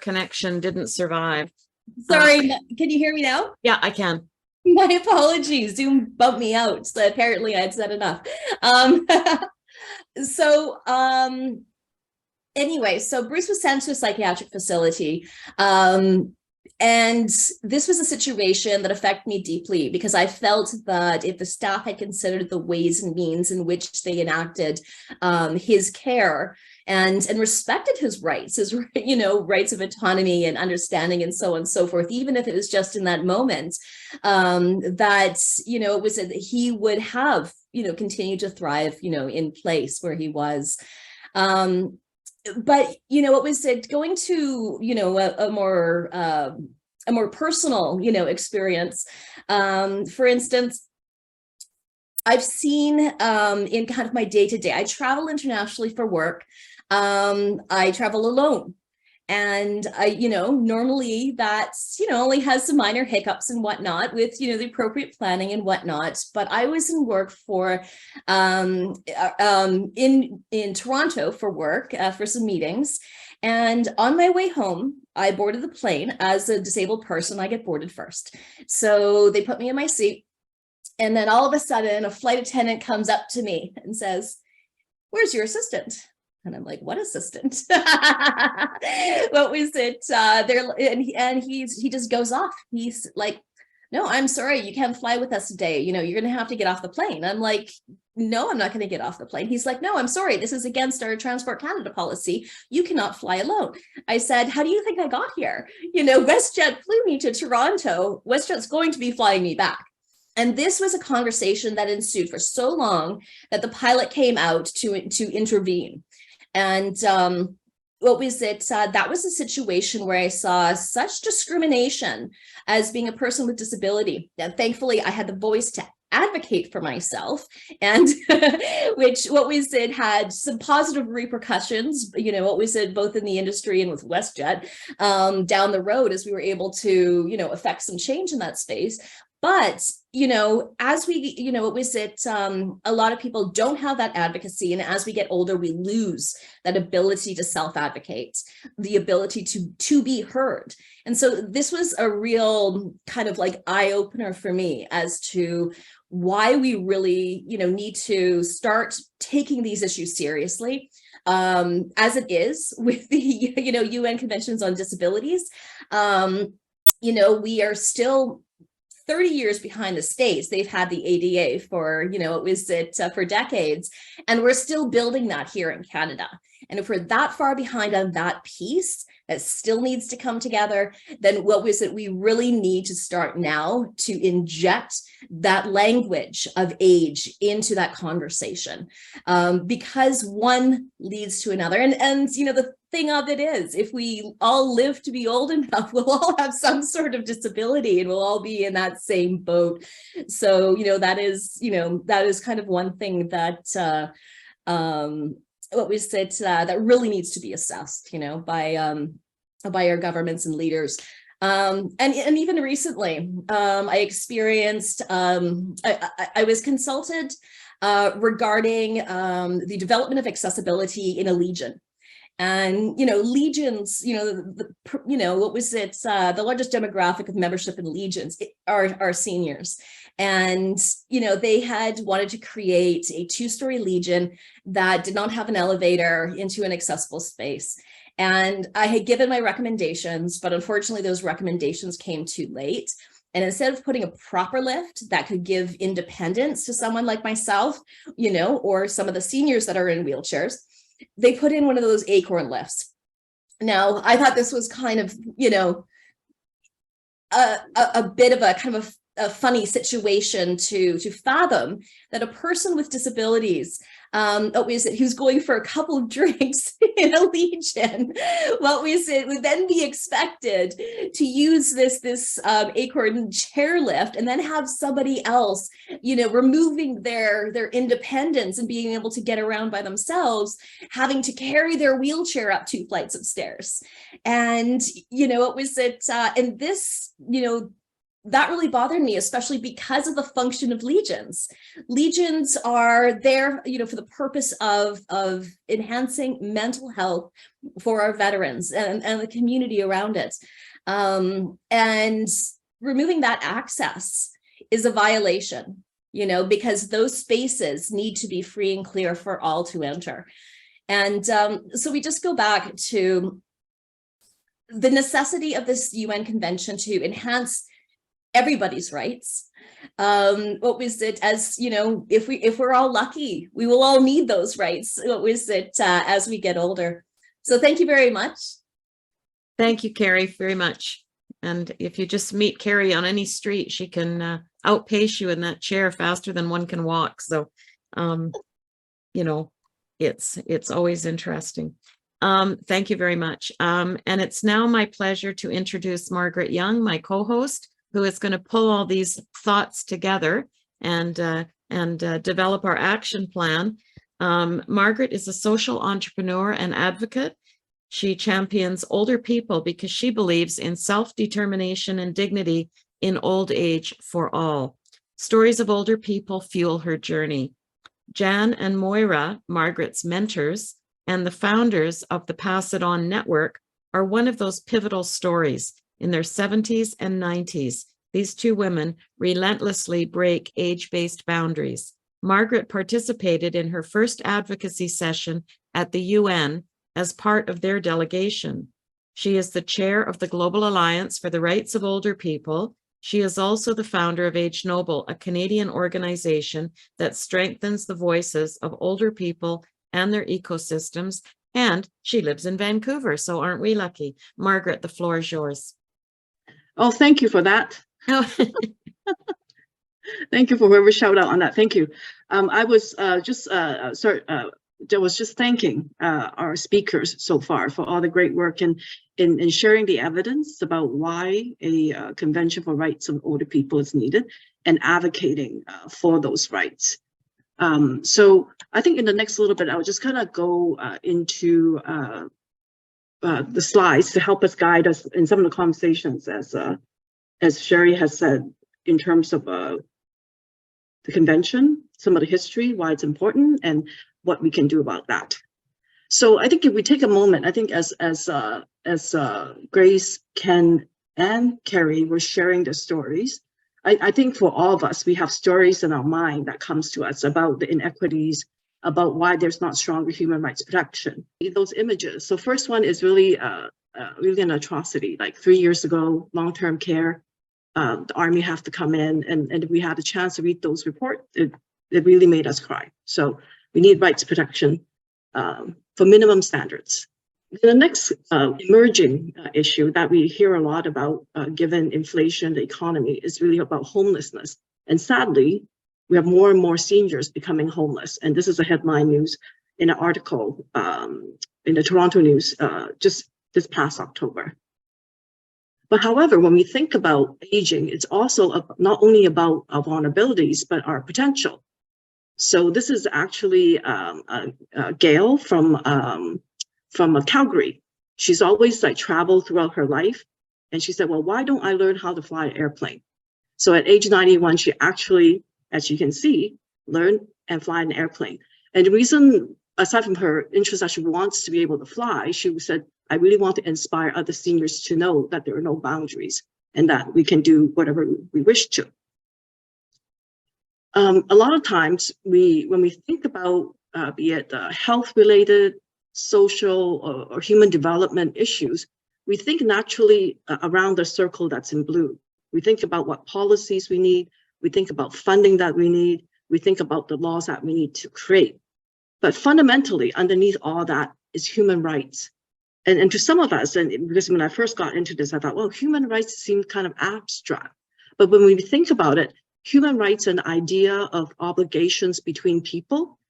connection didn't survive. Sorry, can you hear me now? Yeah, I can. My apologies. Zoom bumped me out. So apparently I had said enough. Anyway, so Bruce was sent to a psychiatric facility. And this was a situation that affected me deeply because I felt that if the staff had considered the ways and means in which they enacted his care and respected his rights, rights of autonomy and understanding and so on and so forth, even if it was just in that moment, that, it was that he would have, continued to thrive, in place where he was. But what was it going to a more personal experience, for instance, I've seen in kind of my day-to-day, I travel internationally for work. I travel alone. And normally that's, only has some minor hiccups and whatnot with, the appropriate planning and whatnot. But I was in work for, in Toronto for work, for some meetings. And on my way home, I boarded the plane. As a disabled person, I get boarded first. So they put me in my seat. And then all of a sudden, a flight attendant comes up to me and says, "Where's your assistant?" And I'm like, "What assistant?" What was it? He just goes off. He's like, "No, I'm sorry, you can't fly with us today. You're going to have to get off the plane." I'm like, "No, I'm not going to get off the plane." He's like, "No, I'm sorry. This is against our Transport Canada policy. You cannot fly alone." I said, "How do you think I got here? WestJet flew me to Toronto. WestJet's going to be flying me back." And this was a conversation that ensued for so long that the pilot came out to intervene. And what was it? That was a situation where I saw such discrimination as being a person with disability. And thankfully, I had the voice to advocate for myself, and had some positive repercussions, both in the industry and with WestJet down the road as we were able to, affect some change in that space. But, as we, a lot of people don't have that advocacy. And as we get older, we lose that ability to self-advocate, the ability to be heard. And so this was a real kind of like eye-opener for me as to why we really, need to start taking these issues seriously, as it is with the, UN Conventions on Disabilities. We are still 30 years behind the States. They've had the ADA for, for decades, and we're still building that here in Canada. And if we're that far behind on that piece that still needs to come together, then we really need to start now to inject that language of age into that conversation, because one leads to another. And the thing of it is, if we all live to be old enough, we'll all have some sort of disability and we'll all be in that same boat. So, that is kind of one thing that, that really needs to be assessed, by our governments and leaders. And even recently, I experienced, I was consulted regarding the development of accessibility in a legion. And, legions, the largest demographic of membership in legions are seniors. And, they had wanted to create a 2-story legion that did not have an elevator into an accessible space. And I had given my recommendations, but unfortunately those recommendations came too late. And instead of putting a proper lift that could give independence to someone like myself, or some of the seniors that are in wheelchairs, they put in one of those acorn lifts. Now, I thought this was kind of, a bit of a kind of a funny situation to fathom, that a person with disabilities, who's going for a couple of drinks in a legion, would then be expected to use this acorn chairlift and then have somebody else, removing their independence and being able to get around by themselves, having to carry their wheelchair up 2 flights of stairs. And, and this, that really bothered me, especially because of the function of legions. Legions are there, for the purpose of enhancing mental health for our veterans and the community around it. And removing that access is a violation, because those spaces need to be free and clear for all to enter. And so we just go back to the necessity of this UN convention to enhance everybody's rights. What was it? As you know, if we're all lucky, we will all need those rights. What was it as we get older? So thank you very much. Thank you, Carrie, very much. And if you just meet Carrie on any street, she can outpace you in that chair faster than one can walk. So, you know, it's always interesting. Thank you very much. And it's now my pleasure to introduce Margaret Young, my co-host, who is going to pull all these thoughts together and develop our action plan. Margaret is a social entrepreneur and advocate. She champions older people because she believes in self-determination and dignity in old age for all. Stories of older people fuel her journey. Jan and Moira, Margaret's mentors, and the founders of the Pass It On Network are one of those pivotal stories. In their 70s and 90s, these two women relentlessly break age-based boundaries. Margaret participated in her first advocacy session at the UN as part of their delegation. She is the chair of the Global Alliance for the Rights of Older People. She is also the founder of Knowble, a Canadian organization that strengthens the voices of older people and their ecosystems. And she lives in Vancouver, so aren't we lucky? Margaret, the floor is yours. Oh, thank you for that. Thank you for whoever shout out on that. Thank you. I was just thanking our speakers so far for all the great work in sharing the evidence about why a convention for rights of older people is needed and advocating for those rights. So I think in the next little bit, I'll just kind of go into the slides to help us guide us in some of the conversations, as Sherry has said, in terms of the convention, some of the history, why it's important, and what we can do about that. So I think if we take a moment, I think as Grace, Ken, and Carrie were sharing their stories, I think for all of us, we have stories in our mind that comes to us about the inequities, about why there's not stronger human rights protection. Those images. So first one is really an atrocity. Like 3 years ago, long-term care, the army have to come in, and we had a chance to read those reports. It really made us cry. So we need rights protection for minimum standards. The next emerging issue that we hear a lot about, given inflation, the economy, is really about homelessness. And sadly, we have more and more seniors becoming homeless. And this is a headline news in an article in the Toronto News just this past October. But however, when we think about aging, it's also not only about our vulnerabilities, but our potential. So this is actually Gail from Calgary. She's always like traveled throughout her life. And she said, well, why don't I learn how to fly an airplane? So at age 91, she actually, as you can see, learned and fly an airplane. And the reason, aside from her interest that she wants to be able to fly, she said, I really want to inspire other seniors to know that there are no boundaries and that we can do whatever we wish to. A lot of times, when we think about, be it health-related, social, or human development issues, we think naturally around the circle that's in blue. We think about what policies we need, we think about funding that we need, we think about the laws that we need to create. But fundamentally, underneath all that is human rights. And to some of us, and because when I first got into this, I thought, well, human rights seem kind of abstract. But when we think about it, human rights and the idea of obligations between people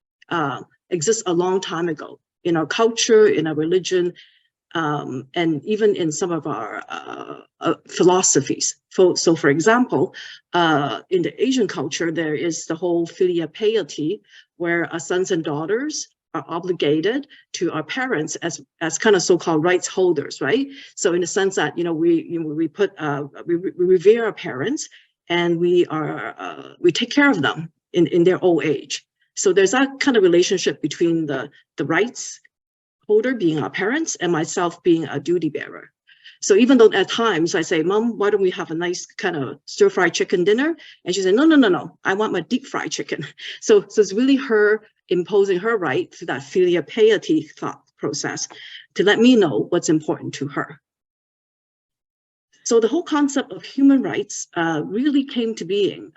exists a long time ago in our culture, in our religion, and even in some of our philosophies. So for example, in the Asian culture, there is the whole filial piety, where our sons and daughters are obligated to our parents as kind of so-called rights holders, right? So in the sense that, we revere our parents, and we take care of them in their old age. So there's that kind of relationship between the rights holder being our parents and myself being a duty bearer. So even though at times I say, Mom, why don't we have a nice kind of stir-fried chicken dinner? And she said, no, I want my deep fried chicken. So it's really her imposing her right through that filial piety thought process to let me know what's important to her. So the whole concept of human rights really came to being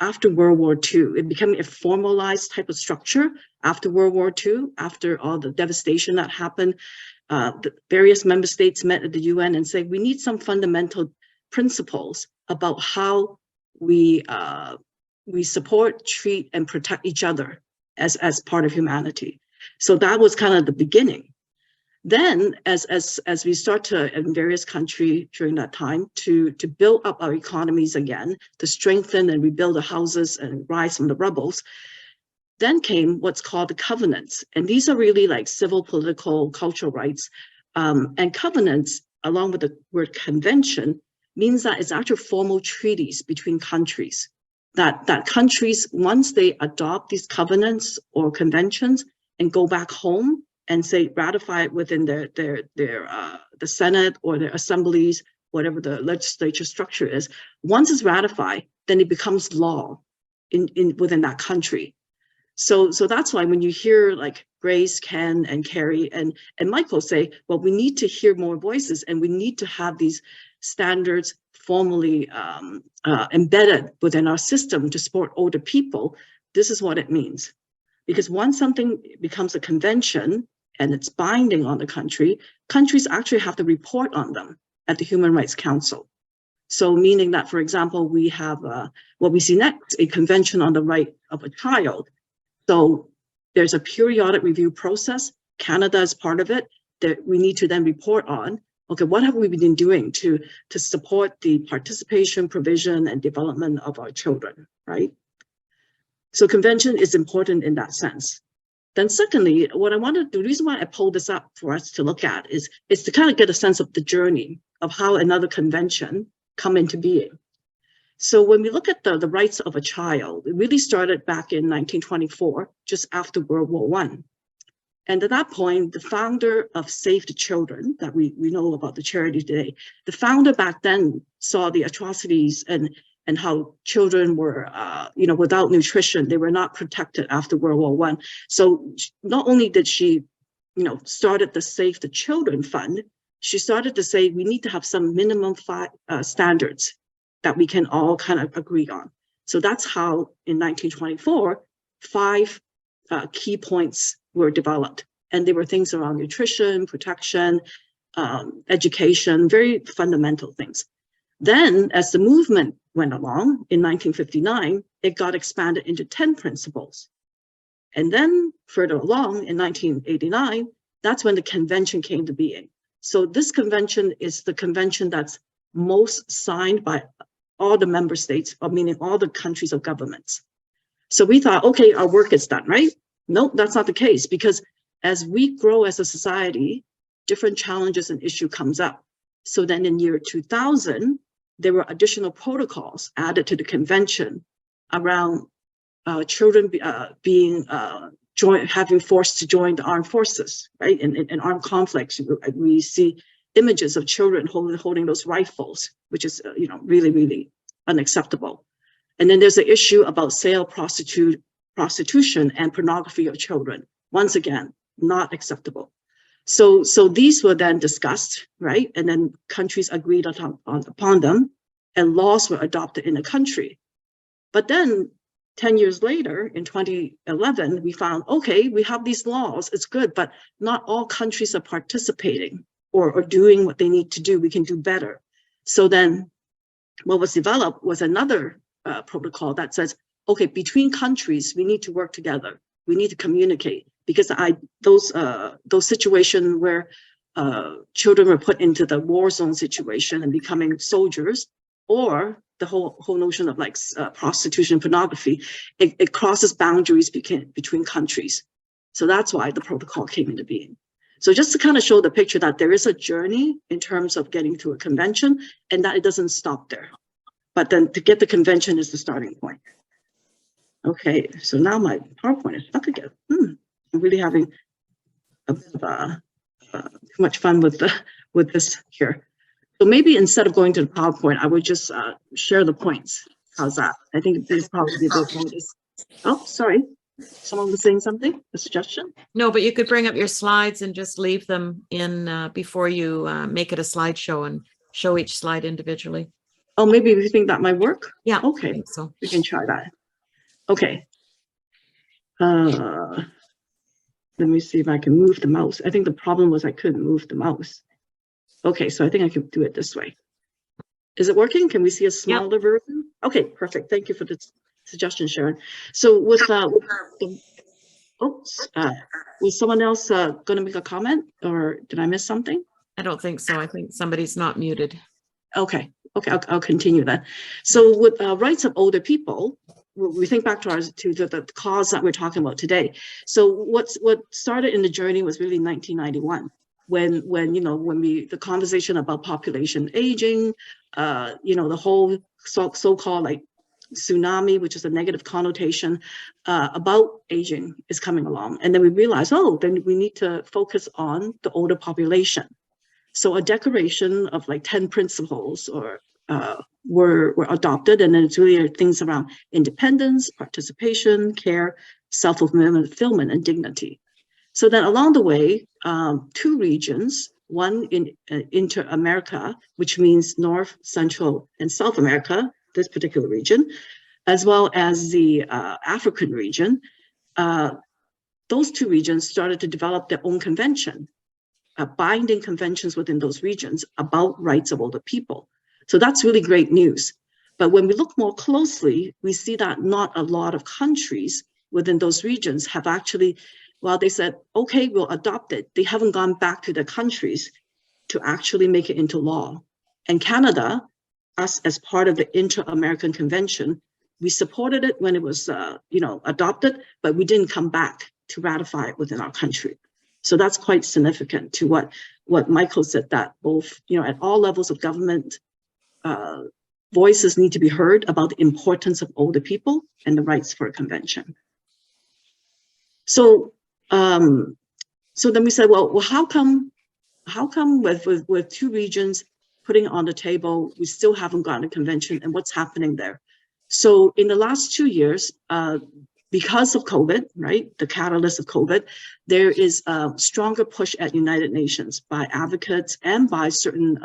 after World War II. It became a formalized type of structure after World War II, after all the devastation that happened. The various member states met at the UN and said, we need some fundamental principles about how we support, treat, and protect each other as part of humanity. So that was kind of the beginning. Then, as we start to, in various countries during that time, to build up our economies again, to strengthen and rebuild the houses and rise from the rubbles, then came what's called the covenants. And these are really like civil, political, cultural rights. And covenants, along with the word convention, means that it's actually formal treaties between countries. That countries, once they adopt these covenants or conventions and go back home and say ratify it within the Senate or their assemblies, whatever the legislature structure is, once it's ratified, then it becomes law within that country. So that's why when you hear like Grace, Ken, and Carrie, and Michael say, well, we need to hear more voices and we need to have these standards formally embedded within our system to support older people, this is what it means. Because once something becomes a convention and it's binding on the country, countries actually have to report on them at the Human Rights Council. So meaning that, for example, we have what we see next, a convention on the right of a child. So there's a periodic review process. Canada is part of it that we need to then report on. Okay, what have we been doing to support the participation, provision, and development of our children, right? So convention is important in that sense. Then secondly, the reason why I pulled this up for us to look at is to kind of get a sense of the journey of how another convention come into being. So when we look at the rights of a child, it really started back in 1924, just after World War I. And at that point, the founder of Save the Children, that we know about the charity today, the founder back then saw the atrocities and how children were, without nutrition, they were not protected after World War I. So not only did she, started the Save the Children Fund, she started to say we need to have some minimum standards that we can all kind of agree on. So that's how in 1924, 5 key points were developed. And there were things around nutrition, protection, education, very fundamental things. Then as the movement went along in 1959, it got expanded into 10 principles. And then further along in 1989, that's when the convention came to being. So this convention is the convention that's most signed by all the member states, or meaning all the countries of governments. So we thought, okay, our work is done, right? Nope, that's not the case, because as we grow as a society, different challenges and issues comes up. So then in year 2000, there were additional protocols added to the convention around children having forced to join the armed forces, right? In armed conflicts, we see images of children holding those rifles, which is really, really unacceptable. And then there's the issue about sale, prostitution, and pornography of children. Once again, not acceptable. So these were then discussed, right? And then countries agreed upon them, and laws were adopted in the country. But then 10 years later, in 2011, we found, okay, we have these laws, it's good, but not all countries are participating or doing what they need to do. We can do better. So then what was developed was another protocol that says, okay, between countries, we need to work together. We need to communicate, because those situations where children were put into the war zone situation and becoming soldiers, or the whole notion of like prostitution, pornography, it crosses boundaries between countries. So that's why the protocol came into being. So just to kind of show the picture that there is a journey in terms of getting to a convention, and that it doesn't stop there. But then to get the convention is the starting point. Okay, so now my PowerPoint is stuck again. I'm really having a bit of too much fun with this here. So maybe instead of going to the PowerPoint, I would just share the points. How's that? I think this probably be a good point. Oh, sorry. Someone was saying something, a suggestion? No, but you could bring up your slides and just leave them in before you make it a slideshow, and show each slide individually. Oh, maybe we think that might work? Yeah. I Okay, think so. we can try that. Okay. Let me see if I can move the mouse. I think the problem was I couldn't move the mouse. Okay, so I think I can do it this way. Is it working? Can we see a smaller version? Okay, perfect. Thank you for the suggestion, Sharon. So was someone else going to make a comment, or did I miss something? I don't think so. I think somebody's not muted. Okay, I'll continue then. So with rights of older people, we think back to the cause that we're talking about today. So what started in the journey was really 1991, when the conversation about population aging, the whole so-called like tsunami, which is a negative connotation about aging, is coming along, and then we realized, then we need to focus on the older population. So a declaration of like 10 principles were adopted, and then it's really things around independence, participation, care, self-fulfillment, and dignity. So then along the way, 2 regions, one in Inter-America, which means North, Central, and South America, this particular region, as well as the African region, those 2 regions started to develop their own convention, binding conventions within those regions about rights of older people. So that's really great news. But when we look more closely, we see that not a lot of countries within those regions have actually, while they said, okay, we'll adopt it, they haven't gone back to their countries to actually make it into law. And Canada, us as part of the Inter-American Convention, we supported it when it was adopted, but we didn't come back to ratify it within our country. So that's quite significant to what Michael said, that both, at all levels of government, voices need to be heard about the importance of older people and the rights for a convention. So, so then we said, well, how come with 2 regions putting it on the table, we still haven't gotten a convention, and what's happening there? So in the last 2 years, because of COVID, right, the catalyst of COVID, there is a stronger push at United Nations by advocates and by certain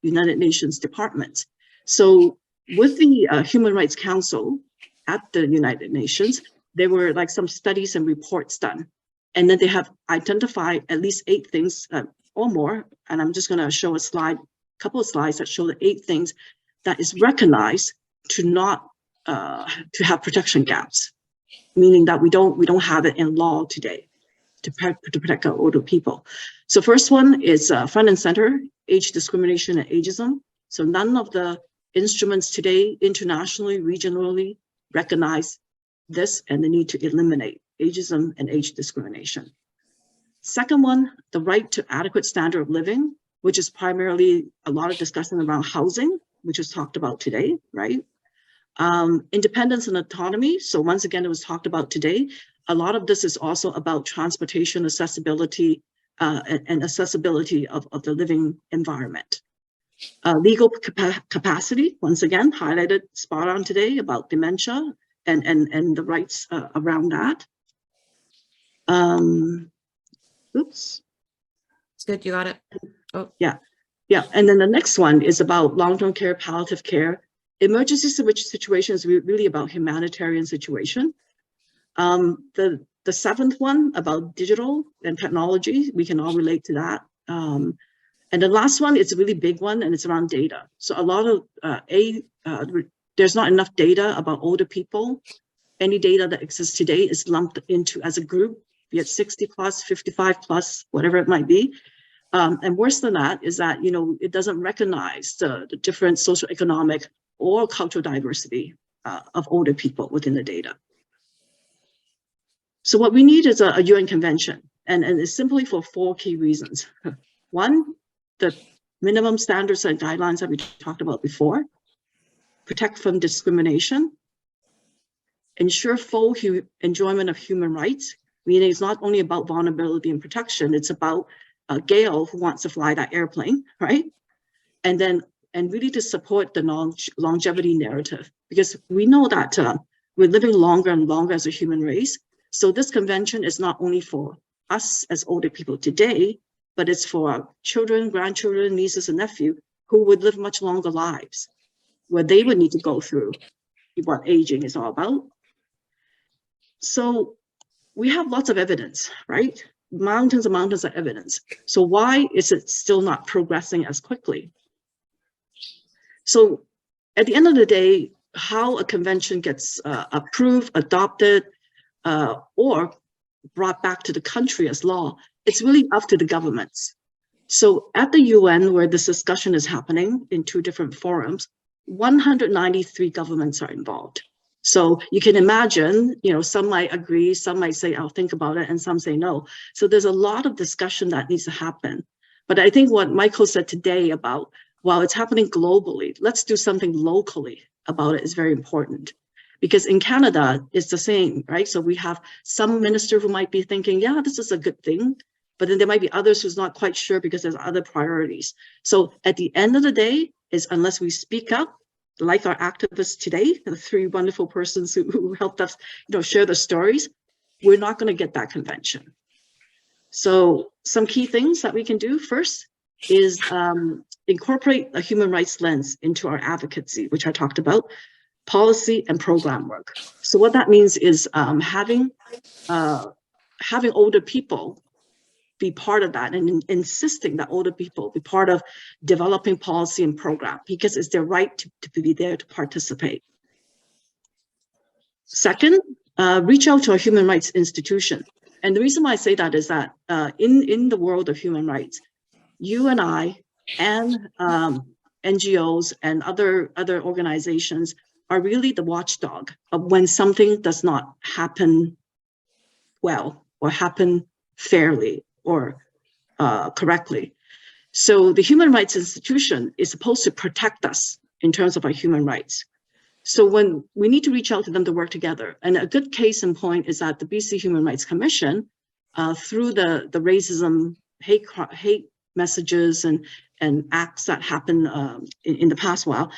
United Nations departments. So with the Human Rights Council at the United Nations, there were like some studies and reports done. And then they have identified at least 8 things or more. And I'm just going to show a couple of slides that show the 8 things that is recognized to not to have protection gaps, meaning that we don't have it in law today to protect our older people. So first one is front and center, age discrimination and ageism. So none of the instruments today, internationally, regionally, recognize this and the need to eliminate ageism and age discrimination. Second one, the right to adequate standard of living, which is primarily a lot of discussion around housing, which was talked about today, right? Independence and autonomy. So once again, it was talked about today. A lot of this is also about transportation accessibility and accessibility of the living environment. Legal capacity, once again, highlighted spot on today about dementia and the rights around that. Oops. It's good. You got it. Oh. Yeah. And then the next one is about long-term care, palliative care. Emergency situation is really about humanitarian situation. The 7th one about digital and technology, we can all relate to that. And the last one, it's a really big one, and it's around data. So a lot of there's not enough data about older people. Any data that exists today is lumped into as a group, be it 60 plus, 55 plus, whatever it might be. And worse than that is that, it doesn't recognize the different socioeconomic or cultural diversity of older people within the data. So what we need is a UN convention, and it's simply for 4 key reasons. One, the minimum standards and guidelines that we talked about before, protect from discrimination, ensure full enjoyment of human rights, meaning it's not only about vulnerability and protection, it's about Gail who wants to fly that airplane, right? And really to support the longevity narrative, because we know that we're living longer and longer as a human race. So this convention is not only for us as older people today, but it's for our children, grandchildren, nieces and nephews who would live much longer lives, where they would need to go through what aging is all about. So we have lots of evidence, right? Mountains and mountains of evidence. So why is it still not progressing as quickly? So at the end of the day, how a convention gets approved, adopted, or brought back to the country as law, it's really up to the governments. So at the UN, where this discussion is happening in 2 different forums, 193 governments are involved. So you can imagine, you know, some might agree, some might say, I'll think about it, and some say no. So there's a lot of discussion that needs to happen. But I think what Michael said today about, while it's happening globally, let's do something locally about it is very important. Because in Canada, it's the same, right? So we have some minister who might be thinking, yeah, this is a good thing. But then there might be others who's not quite sure because there's other priorities. So at the end of the day, is unless we speak up, like our activists today, the 3 wonderful persons who helped us, you know, share the stories, we're not going to get that convention. So some key things that we can do first is incorporate a human rights lens into our advocacy, which I talked about, policy and program work. So what that means is having older people be part of that, and insisting that older people be part of developing policy and program, because it's their right to be there to participate. Second, reach out to a human rights institution. And the reason why I say that is that in the world of human rights, you and I and NGOs and other organizations are really the watchdog of when something does not happen well or happen fairly or correctly. So the human rights institution is supposed to protect us in terms of our human rights. So when we need to reach out to them to work together, and a good case in point is that the BC Human Rights Commission, through the racism, hate messages and acts that happen in the past while,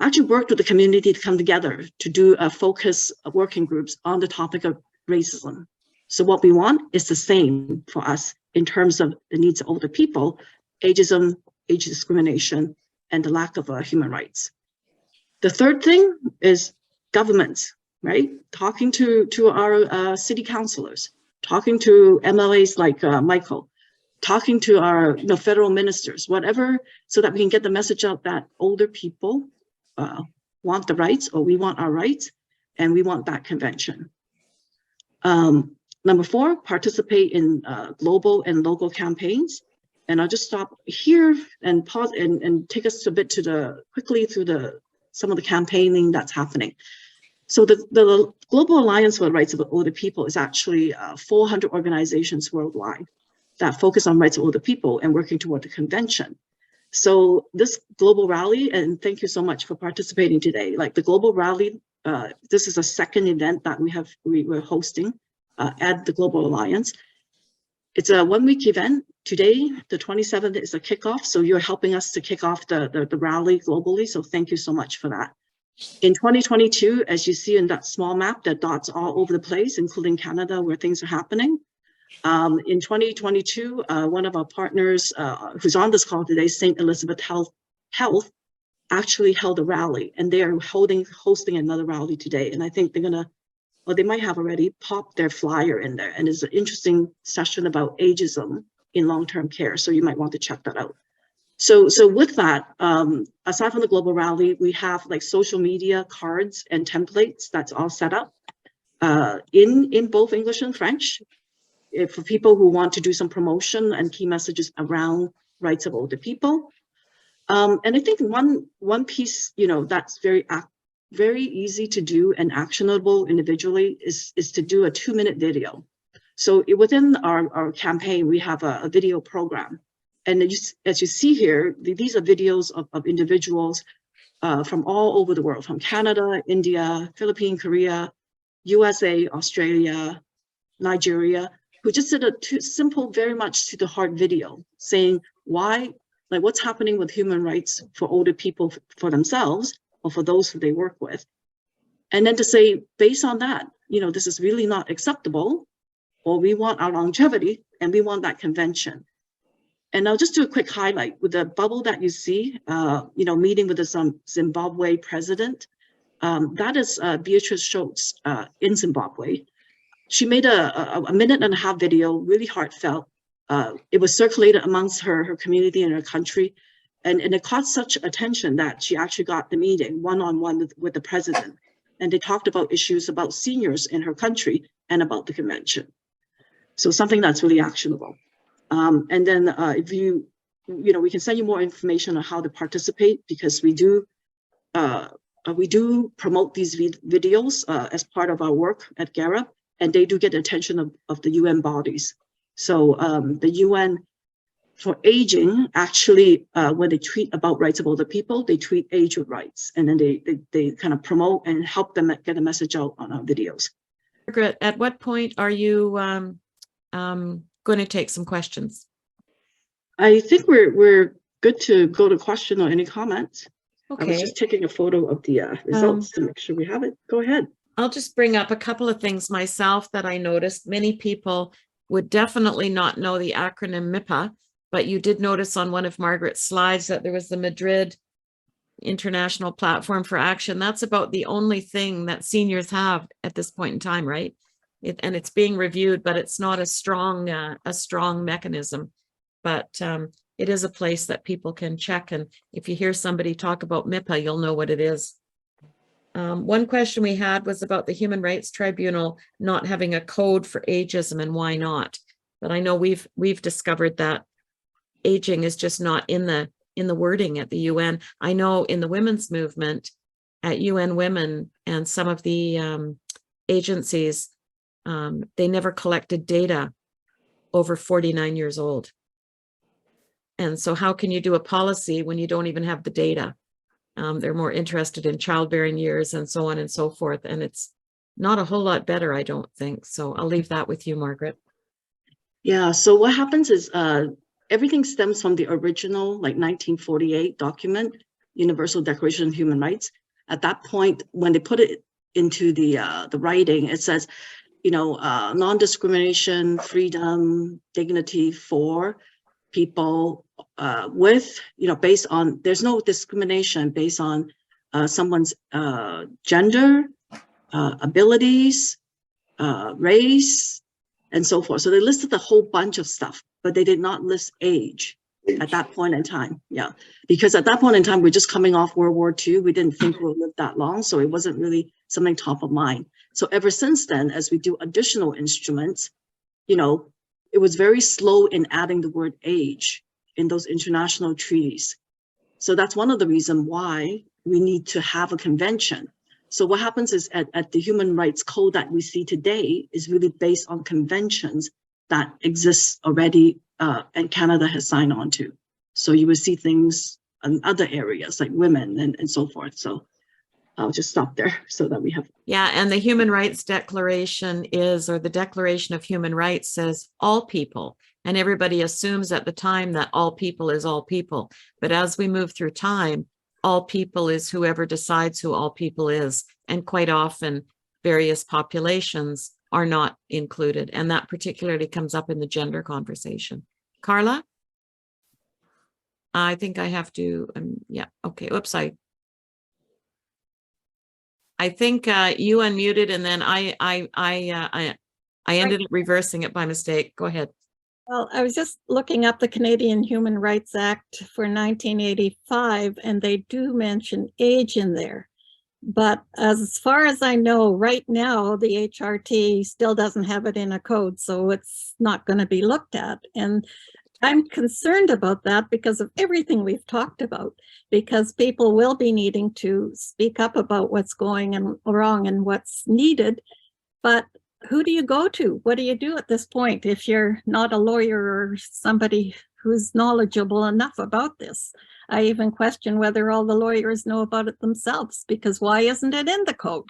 actually worked with the community to come together to do a focus of working groups on the topic of racism. So what we want is the same for us in terms of the needs of older people, ageism, age discrimination, and the lack of human rights. The third thing is governments, right? Talking to our city councilors, talking to MLAs like Michael, talking to our federal ministers, whatever, so that we can get the message out that older people want the rights, or we want our rights, and we want that convention. Number 4, participate in global and local campaigns. And I'll just stop here and pause and take us a bit quickly through some of the campaigning that's happening. So the Global Alliance for the Rights of Older People is actually 400 organizations worldwide that focus on rights of older people and working toward the convention. So this global rally, and thank you so much for participating today. Like the global rally, this is a second event that we're hosting at the Global Alliance. It's a 1-week event. Today, the 27th, is a kickoff. So you're helping us to kick off the rally globally. So thank you so much for that. In 2022, as you see in that small map, there are dots all over the place, including Canada, where things are happening. In 2022, one of our partners who's on this call today, St. Elizabeth Health, actually held a rally, and they are hosting another rally today. And I think they're gonna, or they might have already popped their flyer in there. And it's an interesting session about ageism in long-term care. So you might want to check that out. So with that, aside from the global rally, we have like social media cards and templates that's all set up in both English and French. For people who want to do some promotion and key messages around rights of older people. And I think one piece, that's very easy to do and actionable individually is to do a 2-minute video. So within our campaign, we have a video program. And as you see here, these are videos of individuals from all over the world, from Canada, India, Philippines, Korea, USA, Australia, Nigeria, who just did a simple, very much to the heart video saying why, like what's happening with human rights for older people for themselves or for those who they work with. And then to say, based on that, this is really not acceptable, or we want our longevity and we want that convention. And I'll just do a quick highlight with the bubble that you see, meeting with the Zimbabwe president. That is Beatrice Schultz in Zimbabwe. She made a 1.5-minute video, really heartfelt. It was circulated amongst her community and her country. And it caught such attention that she actually got the meeting one-on-one with the president. And they talked about issues about seniors in her country and about the convention. So something that's really actionable. And then if we can send you more information on how to participate, because we do promote these videos as part of our work at GARAP, and they do get the attention of the UN bodies. So the UN for aging, actually, when they tweet about rights of older people, they tweet age with rights, and then they kind of promote and help them get a message out on our videos. Margaret, at what point are you going to take some questions? I think we're good to go to question or any comments. Okay. I was just taking a photo of the results to make sure we have it. Go ahead. I'll just bring up a couple of things myself that I noticed. Many people would definitely not know the acronym MIPA, but you did notice on one of Margaret's slides that there was the Madrid International Platform for Action. That's about the only thing that seniors have at this point in time, right? And it's being reviewed, but it's not a strong mechanism. But it is a place that people can check. And if you hear somebody talk about MIPA, you'll know what it is. One question we had was about the Human Rights Tribunal not having a code for ageism and why not. But I know we've discovered that aging is just not in the wording at the UN. I know in the women's movement at UN Women and some of the agencies, they never collected data over 49 years old. And so how can you do a policy when you don't even have the data? They're more interested in childbearing years and so on and so forth. And it's not a whole lot better, I don't think. So I'll leave that with you, Margaret. Yeah, so what happens is everything stems from the original, like 1948 document, Universal Declaration of Human Rights. At that point, when they put it into the writing, it says, non-discrimination, freedom, dignity for people with, based on, there's no discrimination based on someone's gender, abilities, race, and so forth. So they listed a whole bunch of stuff, but they did not list age at that point in time. Yeah, because at that point in time, we're just coming off World War II. We didn't think we'll live that long. So it wasn't really something top of mind. So ever since then, as we do additional instruments, it was very slow in adding the word age in those international treaties. So that's one of the reasons why we need to have a convention. So what happens is at the Human Rights Code that we see today is really based on conventions that exist already and Canada has signed on to. So you will see things in other areas like women and so forth. So I'll just stop there so that we have. Yeah, and the Human Rights Declaration or the Declaration of Human Rights says all people, and everybody assumes at the time that all people is all people. But as we move through time, all people is whoever decides who all people is. And quite often various populations are not included. And that particularly comes up in the gender conversation. Carla? I think I have to, yeah, okay, oops, I think you unmuted and then I ended up reversing it by mistake. Go ahead. Well, I was just looking up the Canadian Human Rights Act for 1985, and they do mention age in there. But as far as I know, right now, the HRT still doesn't have it in a code, so it's not going to be looked at. And I'm concerned about that because of everything we've talked about, because people will be needing to speak up about what's going wrong and what's needed. But who do you go to? What do you do at this point if you're not a lawyer or somebody who's knowledgeable enough about this? I even question whether all the lawyers know about it themselves, because why isn't it in the code?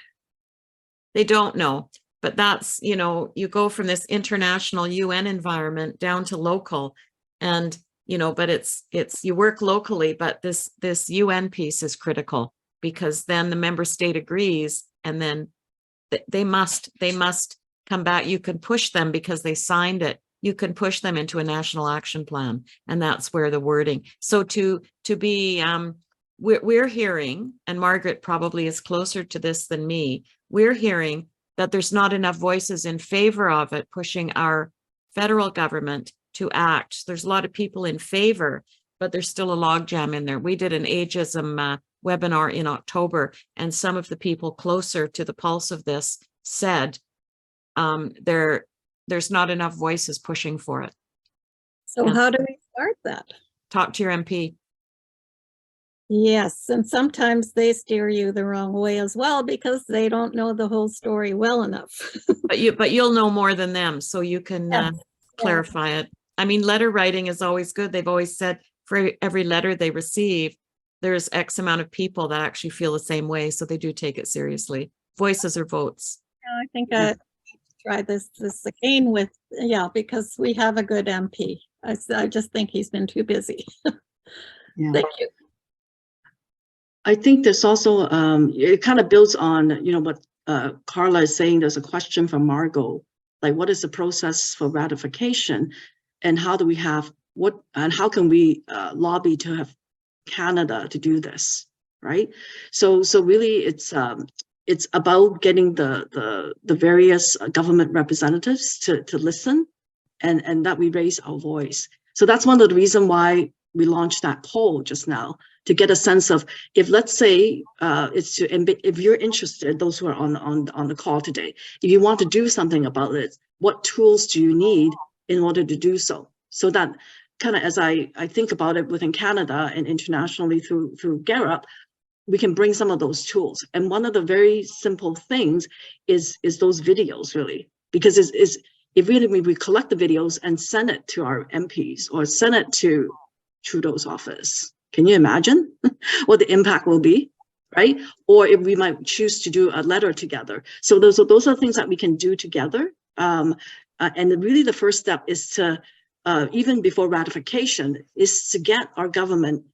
They don't know, but that's, you go from this international UN environment down to local and, but it's you work locally, but this UN piece is critical because then the member state agrees and then they must come back. You can push them because they signed it you can push them into a national action plan. And that's where the wording. So to be, we're hearing, and Margaret probably is closer to this than me, we're hearing that there's not enough voices in favor of it, pushing our federal government to act. There's a lot of people in favor, but there's still a logjam in there. We did an ageism webinar in October, and some of the people closer to the pulse of this said there's not enough voices pushing for it. So Yeah. how do we start that? Talk to your MP. Yes, and sometimes they steer you the wrong way as well because they don't know the whole story well enough. But you'll know more than them, so you can Yes. clarify it. I mean, letter writing is always good. They've always said for every letter they receive, there's X amount of people that actually feel the same way, so they do take it seriously. Voices or votes. I think I try this again with, because we have a good MP. I just think he's been too busy. Yeah. Thank you. I think there's also, it kind of builds on, what Carla is saying. There's a question from Margot, like what is the process for ratification, and how do we have and how can we lobby to have Canada to do this, right? So really it's about getting the various government representatives to listen and that we raise our voice. So that's one of the reasons why we launched that poll just now, to get a sense of, if let's say if you're interested, those who are on the call today, if you want to do something about it, what tools do you need in order to do so? So that kind of, as I think about it within Canada and internationally through GARUP, we can bring some of those tools. And one of the very simple things is those videos, really, because if we collect the videos and send it to our MPs or send it to Trudeau's office, can you imagine what the impact will be, right? Or if we might choose to do a letter together. So those are things that we can do together. And really the first step is to, even before ratification, is to get our government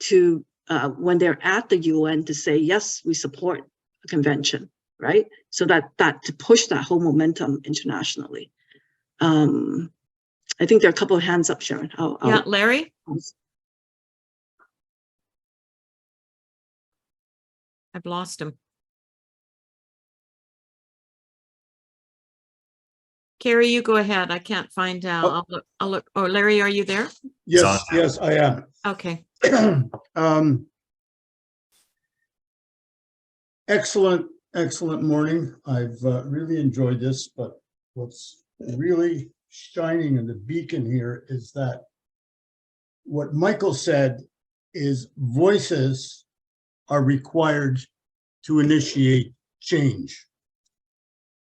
to, when they're at the UN, to say, yes, we support a convention, right? So that to push that whole momentum internationally. I think there are a couple of hands up, Sharon. Larry? I've lost him. Carrie, you go ahead. I can't find out. I'll look. Oh, Larry, are you there? Yes, I am. Okay. Excellent morning. I've really enjoyed this, but what's really shining in the beacon here is that what Michael said is voices are required to initiate change.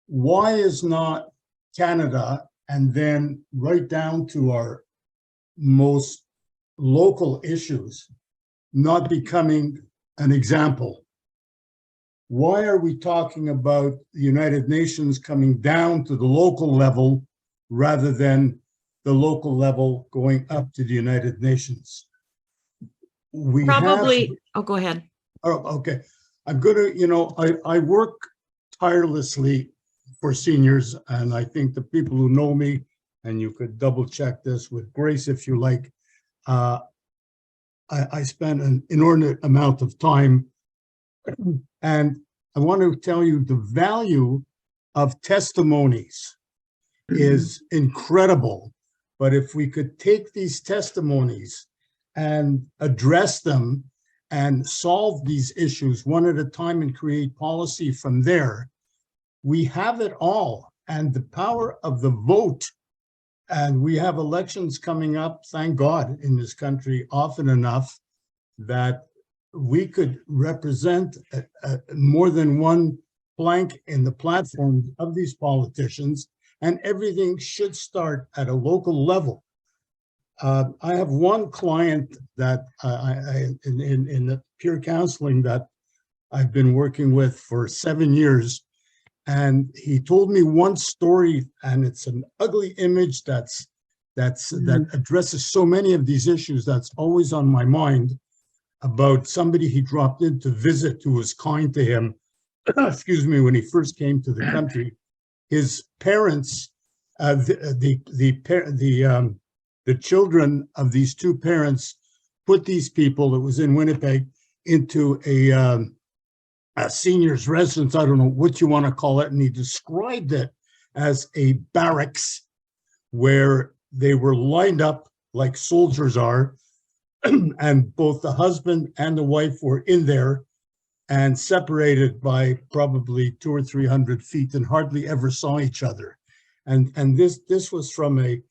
Why is not Canada, and then right down to our most local issues, not becoming an example? Why are we talking about the United Nations coming down to the local level rather than the local level going up to the United Nations? We Probably. Oh, go ahead. Oh, okay. I'm gonna, I work tirelessly for seniors, and I think the people who know me, and you could double check this with Grace if you like, I spend an inordinate amount of time, and I want to tell you the value of testimonies is incredible. But if we could take these testimonies and address them and solve these issues one at a time and create policy from there, we have it all. And the power of the vote, and we have elections coming up, thank God, in this country often enough that we could represent more than one plank in the platform of these politicians, and everything should start at a local level. I have one client that in the peer counseling that I've been working with for 7 years, and he told me one story, and it's an ugly image that addresses so many of these issues that's always on my mind, about somebody he dropped in to visit who was kind to him, excuse me, when he first came to the country. His parents the children of these two parents put these people, it was in Winnipeg, into a senior's residence. I don't know what you want to call it. And he described it as a barracks where they were lined up like soldiers are. And both the husband and the wife were in there and separated by probably 200 or 300 feet and hardly ever saw each other. And this was from a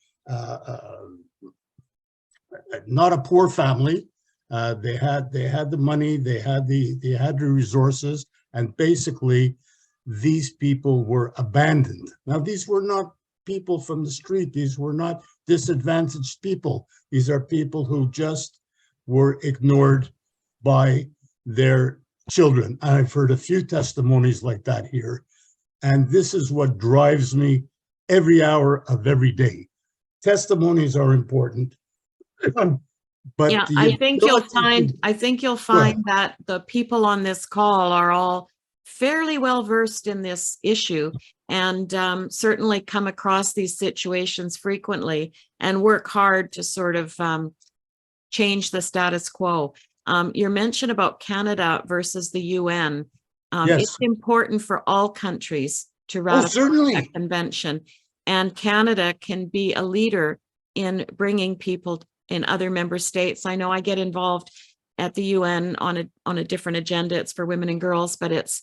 not a poor family. They had the money, they had the resources, and basically these people were abandoned. Now, these were not people from the street. These were not disadvantaged people. These are people who just were ignored by their children. I've heard a few testimonies like that here. And this is what drives me every hour of every day. Testimonies are important. But yeah, I think you'll find that the people on this call are all fairly well versed in this issue, and certainly come across these situations frequently and work hard to sort of change the status quo. Your mention about Canada versus the UN, Yes. It's important for all countries to ratify that convention, and Canada can be a leader in bringing people in other member states. I know I get involved at the UN on a different agenda. It's for women and girls, but it's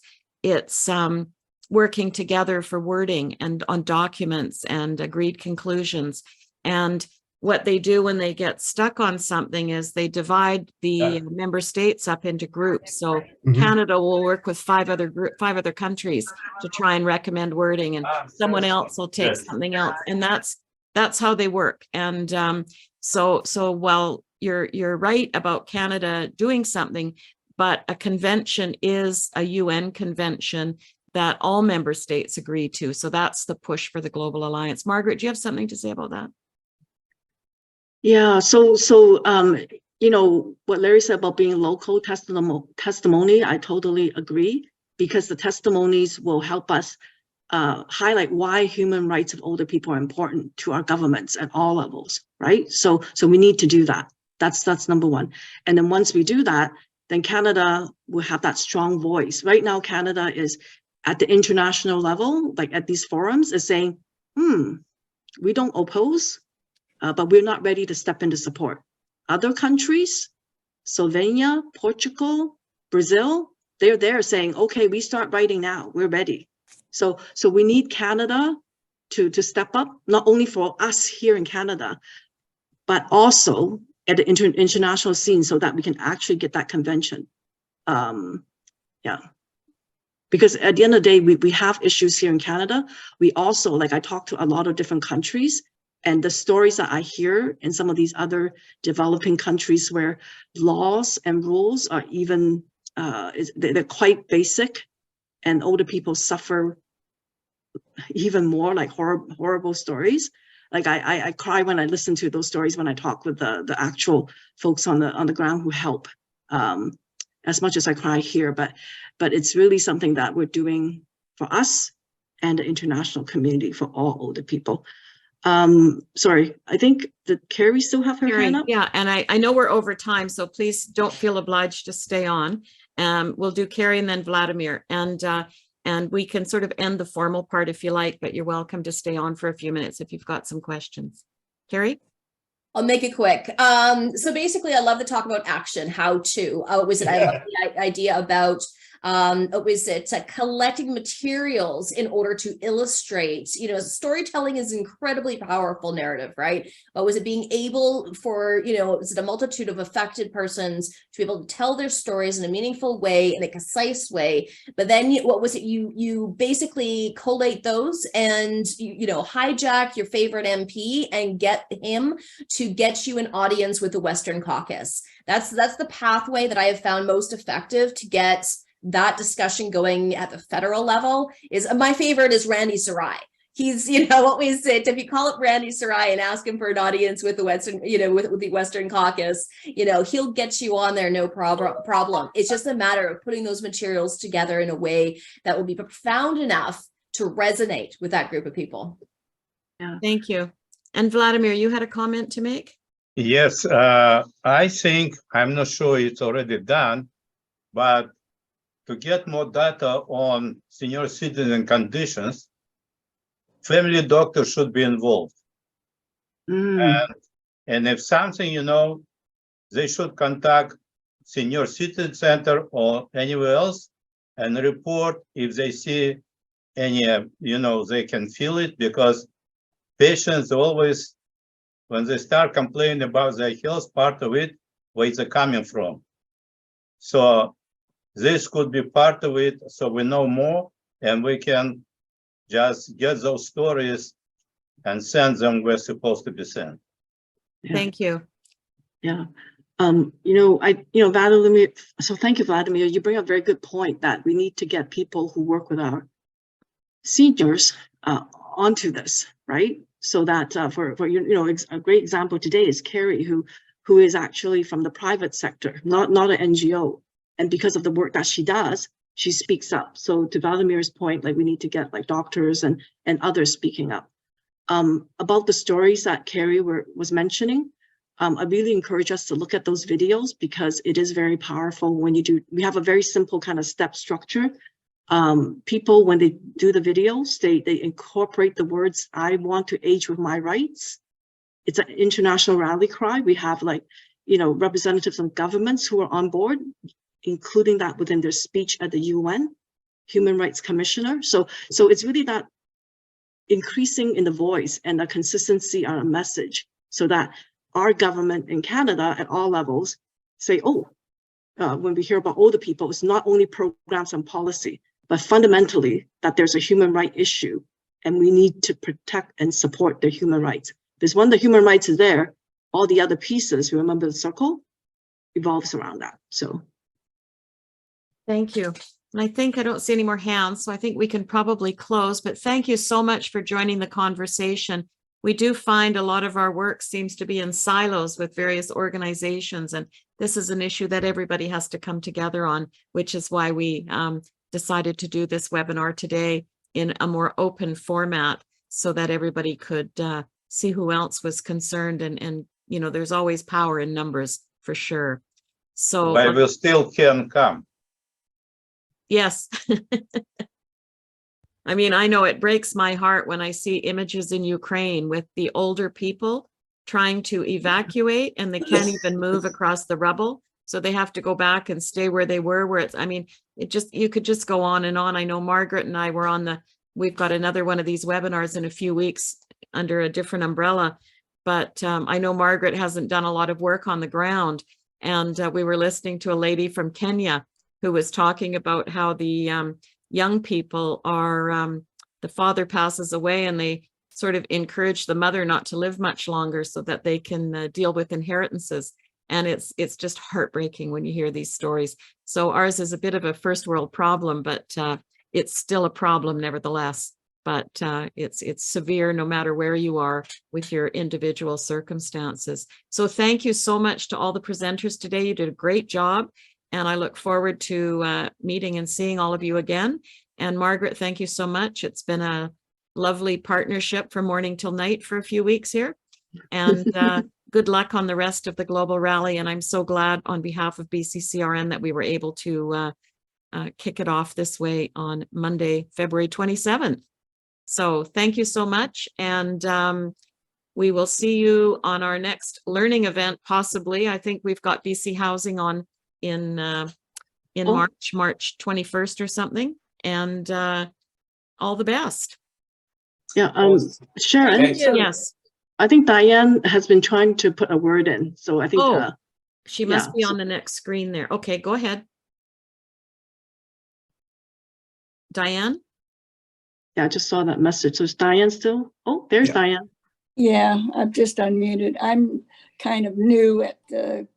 working together for wording and on documents and agreed conclusions. And what they do when they get stuck on something is they divide the member states up into groups. So Canada will work with five other countries to try and recommend wording, and someone else will take something else, and that's how they work. And so while you're right about Canada doing something, but a convention is a UN convention that all member states agree to. So that's the push for the Global Alliance. Margaret, do you have something to say about that? Yeah, so you know, what Larry said about being local testimony, I totally agree, because the testimonies will help us highlight why human rights of older people are important to our governments at all levels, right? So we need to do that. That's number one. And then once we do that, then Canada will have that strong voice. Right now, Canada is at the international level, like at these forums, is saying, we don't oppose, but we're not ready to step into support. Other countries, Slovenia, Portugal, Brazil, they're there saying, okay, we start writing now, we're ready. So we need Canada to step up, not only for us here in Canada, but also at the international scene, so that we can actually get that convention. Yeah. Because at the end of the day, we have issues here in Canada. We also, like, I talk to a lot of different countries, and the stories that I hear in some of these other developing countries where laws and rules are even, they're quite basic, and older people suffer even more, like horrible stories. Like I cry when I listen to those stories, when I talk with the actual folks on the ground who help, as much as I cry here, but it's really something that we're doing for us and the international community for all older people. Sorry, I think that Carrie still have her hand up. Yeah, and I know we're over time, so please don't feel obliged to stay on. We'll do Carrie and then Vladimir, and we can sort of end the formal part if you like, but you're welcome to stay on for a few minutes if you've got some questions. Carrie? I'll make it quick. So basically, I love to talk about action, how to. I love the idea about collecting materials in order to illustrate, you know, storytelling is incredibly powerful narrative, right? But was it being able for, you know, is it a multitude of affected persons to be able to tell their stories in a meaningful way, in a concise way? But then what was it? You basically collate those and, you know, hijack your favorite MP and get him to get you an audience with the Western Caucus. That's the pathway that I have found most effective to get that discussion going at the federal level. Is my favorite is Randy Sarai. He's, you know, what we said, if you call up Randy Sarai and ask him for an audience with the Western, you know, with the Western Caucus, you know, he'll get you on there, no problem. It's just a matter of putting those materials together in a way that will be profound enough to resonate with that group of people. Thank you. And Vladimir, you had a comment to make? Yes, I think, I'm not sure it's already done, but to get more data on senior citizen conditions, family doctor should be involved. And if something, they should contact senior citizen center or anywhere else and report if they see any, they can feel it, because patients always, when they start complaining about their health, part of it, where it's coming from. So this could be part of it, so we know more and we can just get those stories and send them where supposed to be sent. Thank you. Yeah. Vladimir, so thank you, Vladimir. You bring up a very good point that we need to get people who work with our seniors onto this, right? So that a great example today is Carrie, who is actually from the private sector, not an NGO. And because of the work that she does, she speaks up. So to Vladimir's point, like we need to get like doctors and others speaking up. About the stories that Carrie was mentioning, I really encourage us to look at those videos because it is very powerful when you do. We have a very simple kind of step structure. People, when they do the videos, they incorporate the words, "I want to age with my rights." It's an international rally cry. We have representatives from governments who are on board, including that within their speech at the UN Human Rights Commissioner. So it's really that increasing in the voice and the consistency on a message so that our government in Canada at all levels say, when we hear about older people, it's not only programs and policy, but fundamentally that there's a human right issue and we need to protect and support their human rights. Because when the human rights is there, all the other pieces, remember the circle, evolves around that. So. Thank you. And I don't see any more hands, so I think we can probably close, but thank you so much for joining the conversation. We do find a lot of our work seems to be in silos with various organizations, and this is an issue that everybody has to come together on, which is why we decided to do this webinar today in a more open format so that everybody could see who else was concerned. And there's always power in numbers for sure. So but we still can come. Yes. I mean, I know it breaks my heart when I see images in Ukraine with the older people trying to evacuate and they can't even move across the rubble. So they have to go back and stay where they were, you could just go on and on. I know Margaret and I were we've got another one of these webinars in a few weeks under a different umbrella, but I know Margaret hasn't done a lot of work on the ground. And we were listening to a lady from Kenya who was talking about how the young people are, the father passes away and they sort of encourage the mother not to live much longer so that they can deal with inheritances. And it's just heartbreaking when you hear these stories. So ours is a bit of a first world problem, but it's still a problem nevertheless. But it's severe no matter where you are with your individual circumstances. So thank you so much to all the presenters today. You did a great job. And I look forward to meeting and seeing all of you again. And Margaret, thank you so much. It's been a lovely partnership from morning till night for a few weeks here. And good luck on the rest of the global rally. And I'm so glad on behalf of BCCRN that we were able to kick it off this way on Monday, February 27th. So thank you so much. And we will see you on our next learning event, possibly. I think we've got BC Housing on in March 21st or something, and all the best. Yeah, Sharon. Yes, I think Diane has been trying to put a word in, so I think she must be on the next screen there. Okay, go ahead, Diane. Yeah, I just saw that message. So is Diane still? Oh, there's Diane. Yeah, I've just unmuted. I'm kind of new at the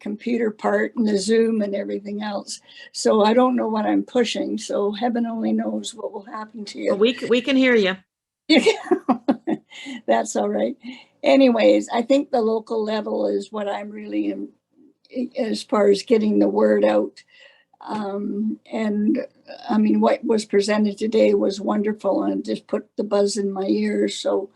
computer part and the Zoom and everything else. So I don't know what I'm pushing. So heaven only knows what will happen to you. Well, we can hear you. That's all right. Anyways, I think the local level is what I'm really as far as getting the word out. And I mean, what was presented today was wonderful and just put the buzz in my ears. So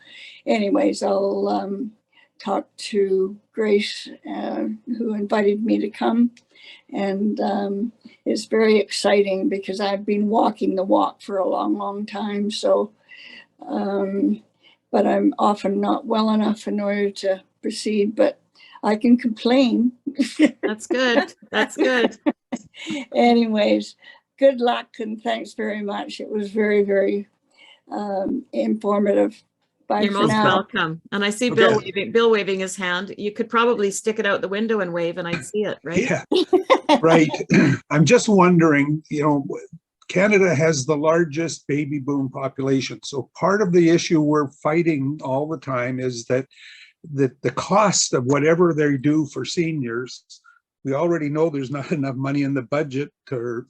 anyways, I'll talk to Grace, who invited me to come. And it's very exciting because I've been walking the walk for a long, long time. So, but I'm often not well enough in order to proceed, but I can complain. That's good. That's good. Anyways, good luck and thanks very much. It was very, very informative. Bye You're for most now. welcome. And I see Bill waving his hand. You could probably stick it out the window and wave and I'd see it, right? Yeah, right. I'm just wondering, Canada has the largest baby boom population. So part of the issue we're fighting all the time is that the cost of whatever they do for seniors, we already know there's not enough money in the budget for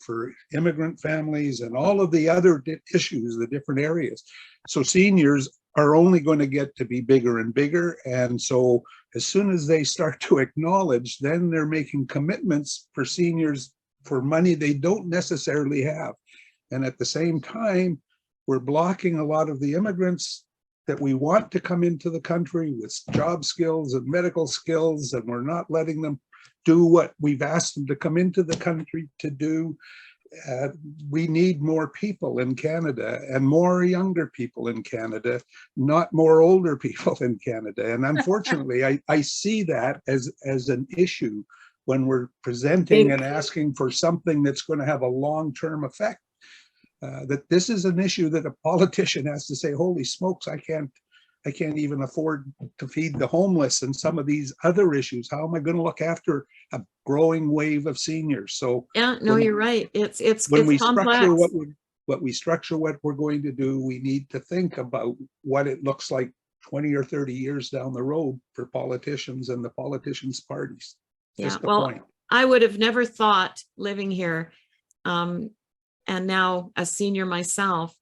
immigrant families and all of the other issues, the different areas. So seniors are only going to get to be bigger and bigger. And so as soon as they start to acknowledge, then they're making commitments for seniors for money they don't necessarily have. And at the same time, we're blocking a lot of the immigrants that we want to come into the country with job skills and medical skills, and we're not letting them do what we've asked them to come into the country to do. We need more people in Canada and more younger people in Canada, not more older people in Canada. And unfortunately, I see that as an issue when we're presenting and asking for something that's going to have a long-term effect. That this is an issue that a politician has to say, holy smokes, I can't even afford to feed the homeless and some of these other issues. How am I going to look after a growing wave of seniors? So yeah, no, you're right. It's when we complex. structure what we're going to do, we need to think about what it looks like 20 or 30 years down the road for politicians and the politicians' parties. Yeah, Just the well, point. I would have never thought living here, and now a senior myself,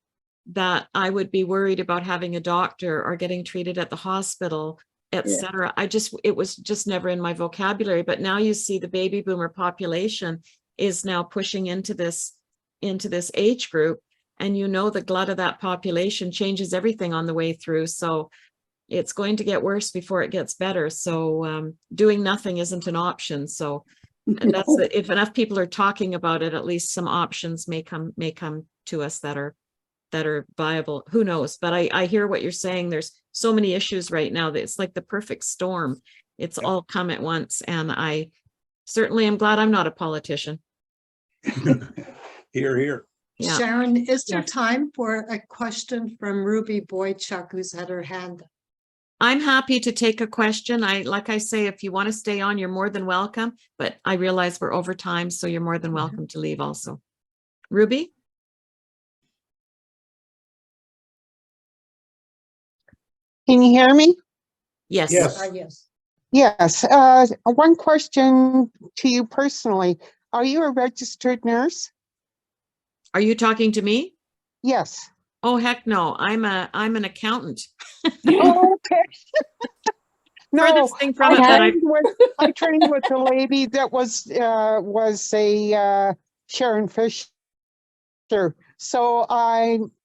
that I would be worried about having a doctor or getting treated at the hospital, etc. It was just never in my vocabulary. But now you see the baby boomer population is now pushing into this age group, and the glut of that population changes everything on the way through. So it's going to get worse before it gets better. So doing nothing isn't an option. So that's if enough people are talking about it, at least some options may come to us that are viable. Who knows? But I hear what you're saying. There's so many issues right now that it's like the perfect storm. It's all come at once. And I certainly am glad I'm not a politician. Here, here. Yeah. Sharon, is there Yes. time for a question from Ruby Boychuk, who's had her hand? I'm happy to take a question. Like I say, if you want to stay on, you're more than welcome, but I realize we're over time, so you're more than welcome to leave also. Ruby? Can you hear me? Yes. Yes. Yes. Yes. One question to you personally. Are you a registered nurse? Are you talking to me? Yes. Oh, heck no. I'm an accountant. Oh, okay. No, Furthest thing from it that I trained with a lady that was a Sharon Fisher. So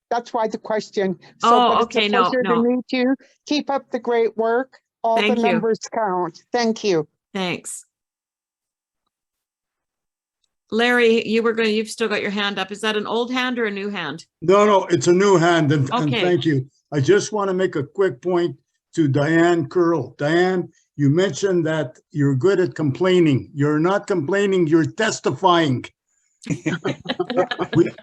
that's why the question. So, Oh, but okay, it's a no, pleasure no. to meet you. Keep up the great work. All Thank the you. numbers count. Thank you. Thanks. Larry, you've still got your hand up. Is that an old hand or a new hand? No, it's a new hand, and Okay. thank you. I just want to make a quick point to Diane Curl. Diane, you mentioned that you're good at complaining. You're not complaining, you're testifying.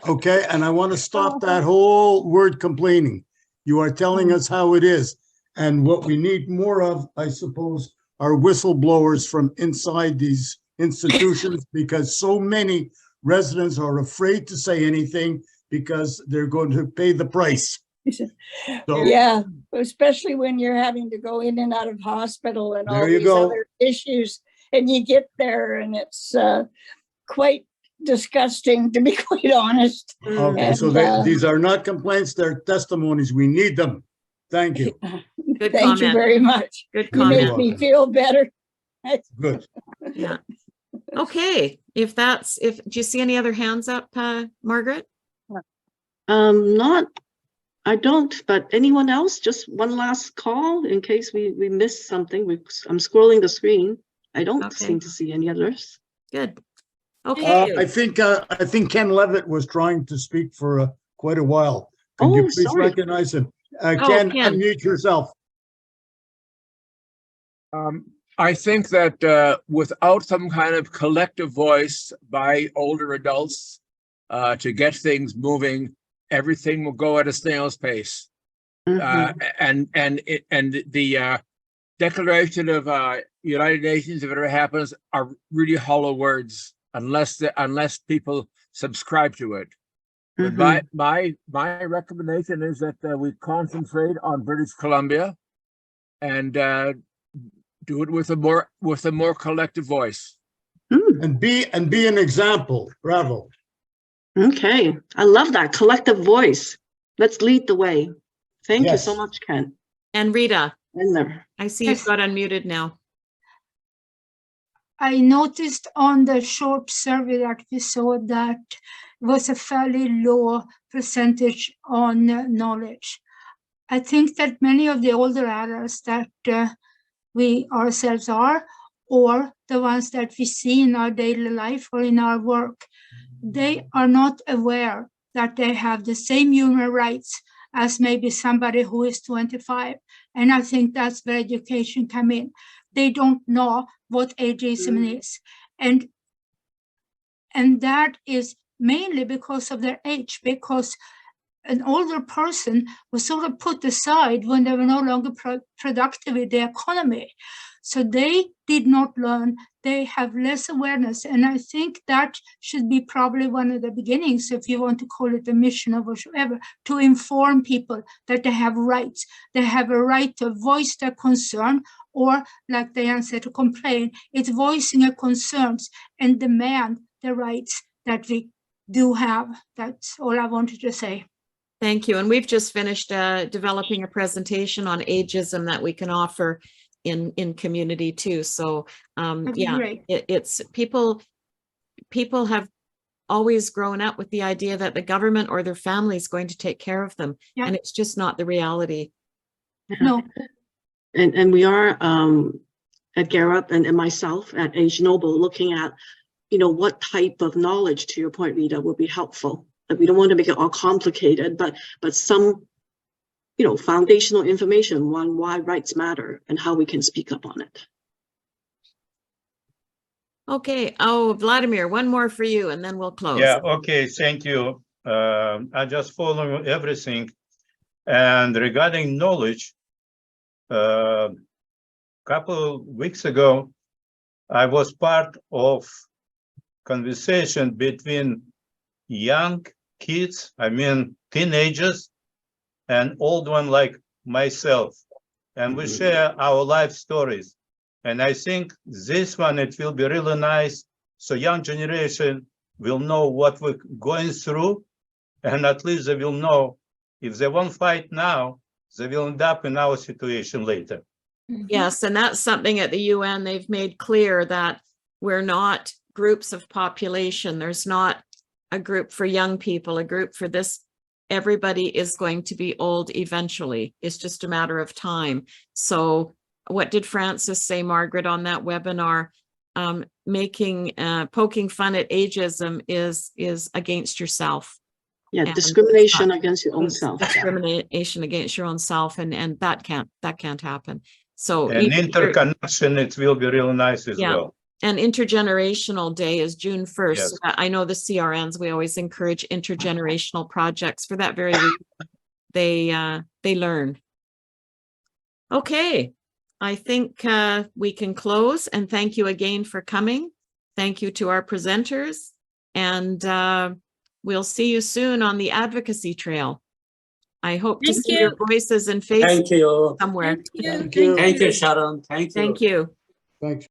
Okay, and I want to stop that whole word complaining. You are telling us how it is. And what we need more of, I suppose, are whistleblowers from inside these institutions, because so many residents are afraid to say anything because they're going to pay the price. So, Yeah, especially when you're having to go in and out of hospital and all There you these go. other issues, and you get there and it's quite disgusting, to be quite honest. okay, so these are not complaints, they're testimonies. We need them. Thank you. Good Thank you comment. very much. Good You make comment. me feel better. Good. Yeah. Okay, if do you see any other hands up, Margaret? I don't, but anyone else? Just one last call in case we missed something. I'm scrolling the screen. I don't Okay. seem to see any others. Good. Okay. I think Ken Levitt was trying to speak for quite a while. Could you please sorry. recognize him? Ken, unmute yourself. I think that without some kind of collective voice by older adults to get things moving, everything will go at a snail's pace. And the Declaration of United Nations, if it ever happens, are really hollow words unless people subscribe to it. But my recommendation is that we concentrate on British Columbia and do it with a more collective voice. And be an example. Bravo. Okay, I love that collective voice. Let's lead the way. Thank you so much, Ken. And Rita, In there. I see you've got unmuted now. I noticed on the short survey that we saw that was a fairly low percentage on knowledge. I think that many of the older adults that we ourselves are, or the ones that we see in our daily life or in our work, they are not aware that they have the same human rights as maybe somebody who is 25. And I think that's where education come in. They don't know what ageism is. And that is mainly because of their age, because an older person was sort of put aside when they were no longer productive in the economy. So they did not learn, they have less awareness. And I think that should be probably one of the beginnings, if you want to call it a mission or whatever, to inform people that they have rights. They have a right to voice their concern, or like Diane said, to complain. It's voicing their concerns and demand the rights that we do have. That's all I wanted to say. Thank you. And we've just finished developing a presentation on ageism that we can offer in community too. So yeah, it's people have always grown up with the idea that the government or their family is going to take care of them. Yeah. And it's just not the reality. No. And we are at Garrett and myself at Knowble looking at, what type of knowledge, to your point, Rita, would be helpful. Like, we don't want to make it all complicated, but some, foundational information on why rights matter and how we can speak up on it. Okay. Oh, Vladimir, one more for you, and then we'll close. Yeah. Okay. Thank you. I just follow everything. And regarding knowledge, a couple of weeks ago, I was part of conversation between young kids, I mean teenagers, and old one like myself, and we share our life stories. And I think this one, it will be really nice, so young generation will know what we're going through, and at least they will know if they won't fight now, they will end up in our situation later. Yes, and that's something at the UN they've made clear, that we're not groups of population. There's not a group for young people, a group for this. Everybody is going to be old eventually. It's just a matter of time. So what did Francis say, Margaret, on that webinar? Poking fun at ageism is against yourself. Yeah, and discrimination against your own self. Discrimination against your own self, and that can't happen. So and interconnection, it will be real nice as well. And Intergenerational Day is June 1st. Yes. I know the CRNs, we always encourage intergenerational projects for that very reason. They learn. Okay, I think we can close, and thank you again for coming. Thank you to our presenters, and we'll see you soon on the advocacy trail. I hope to see your voices and faces somewhere. Thank you, Sharon. Thank you. Thank you. Thanks.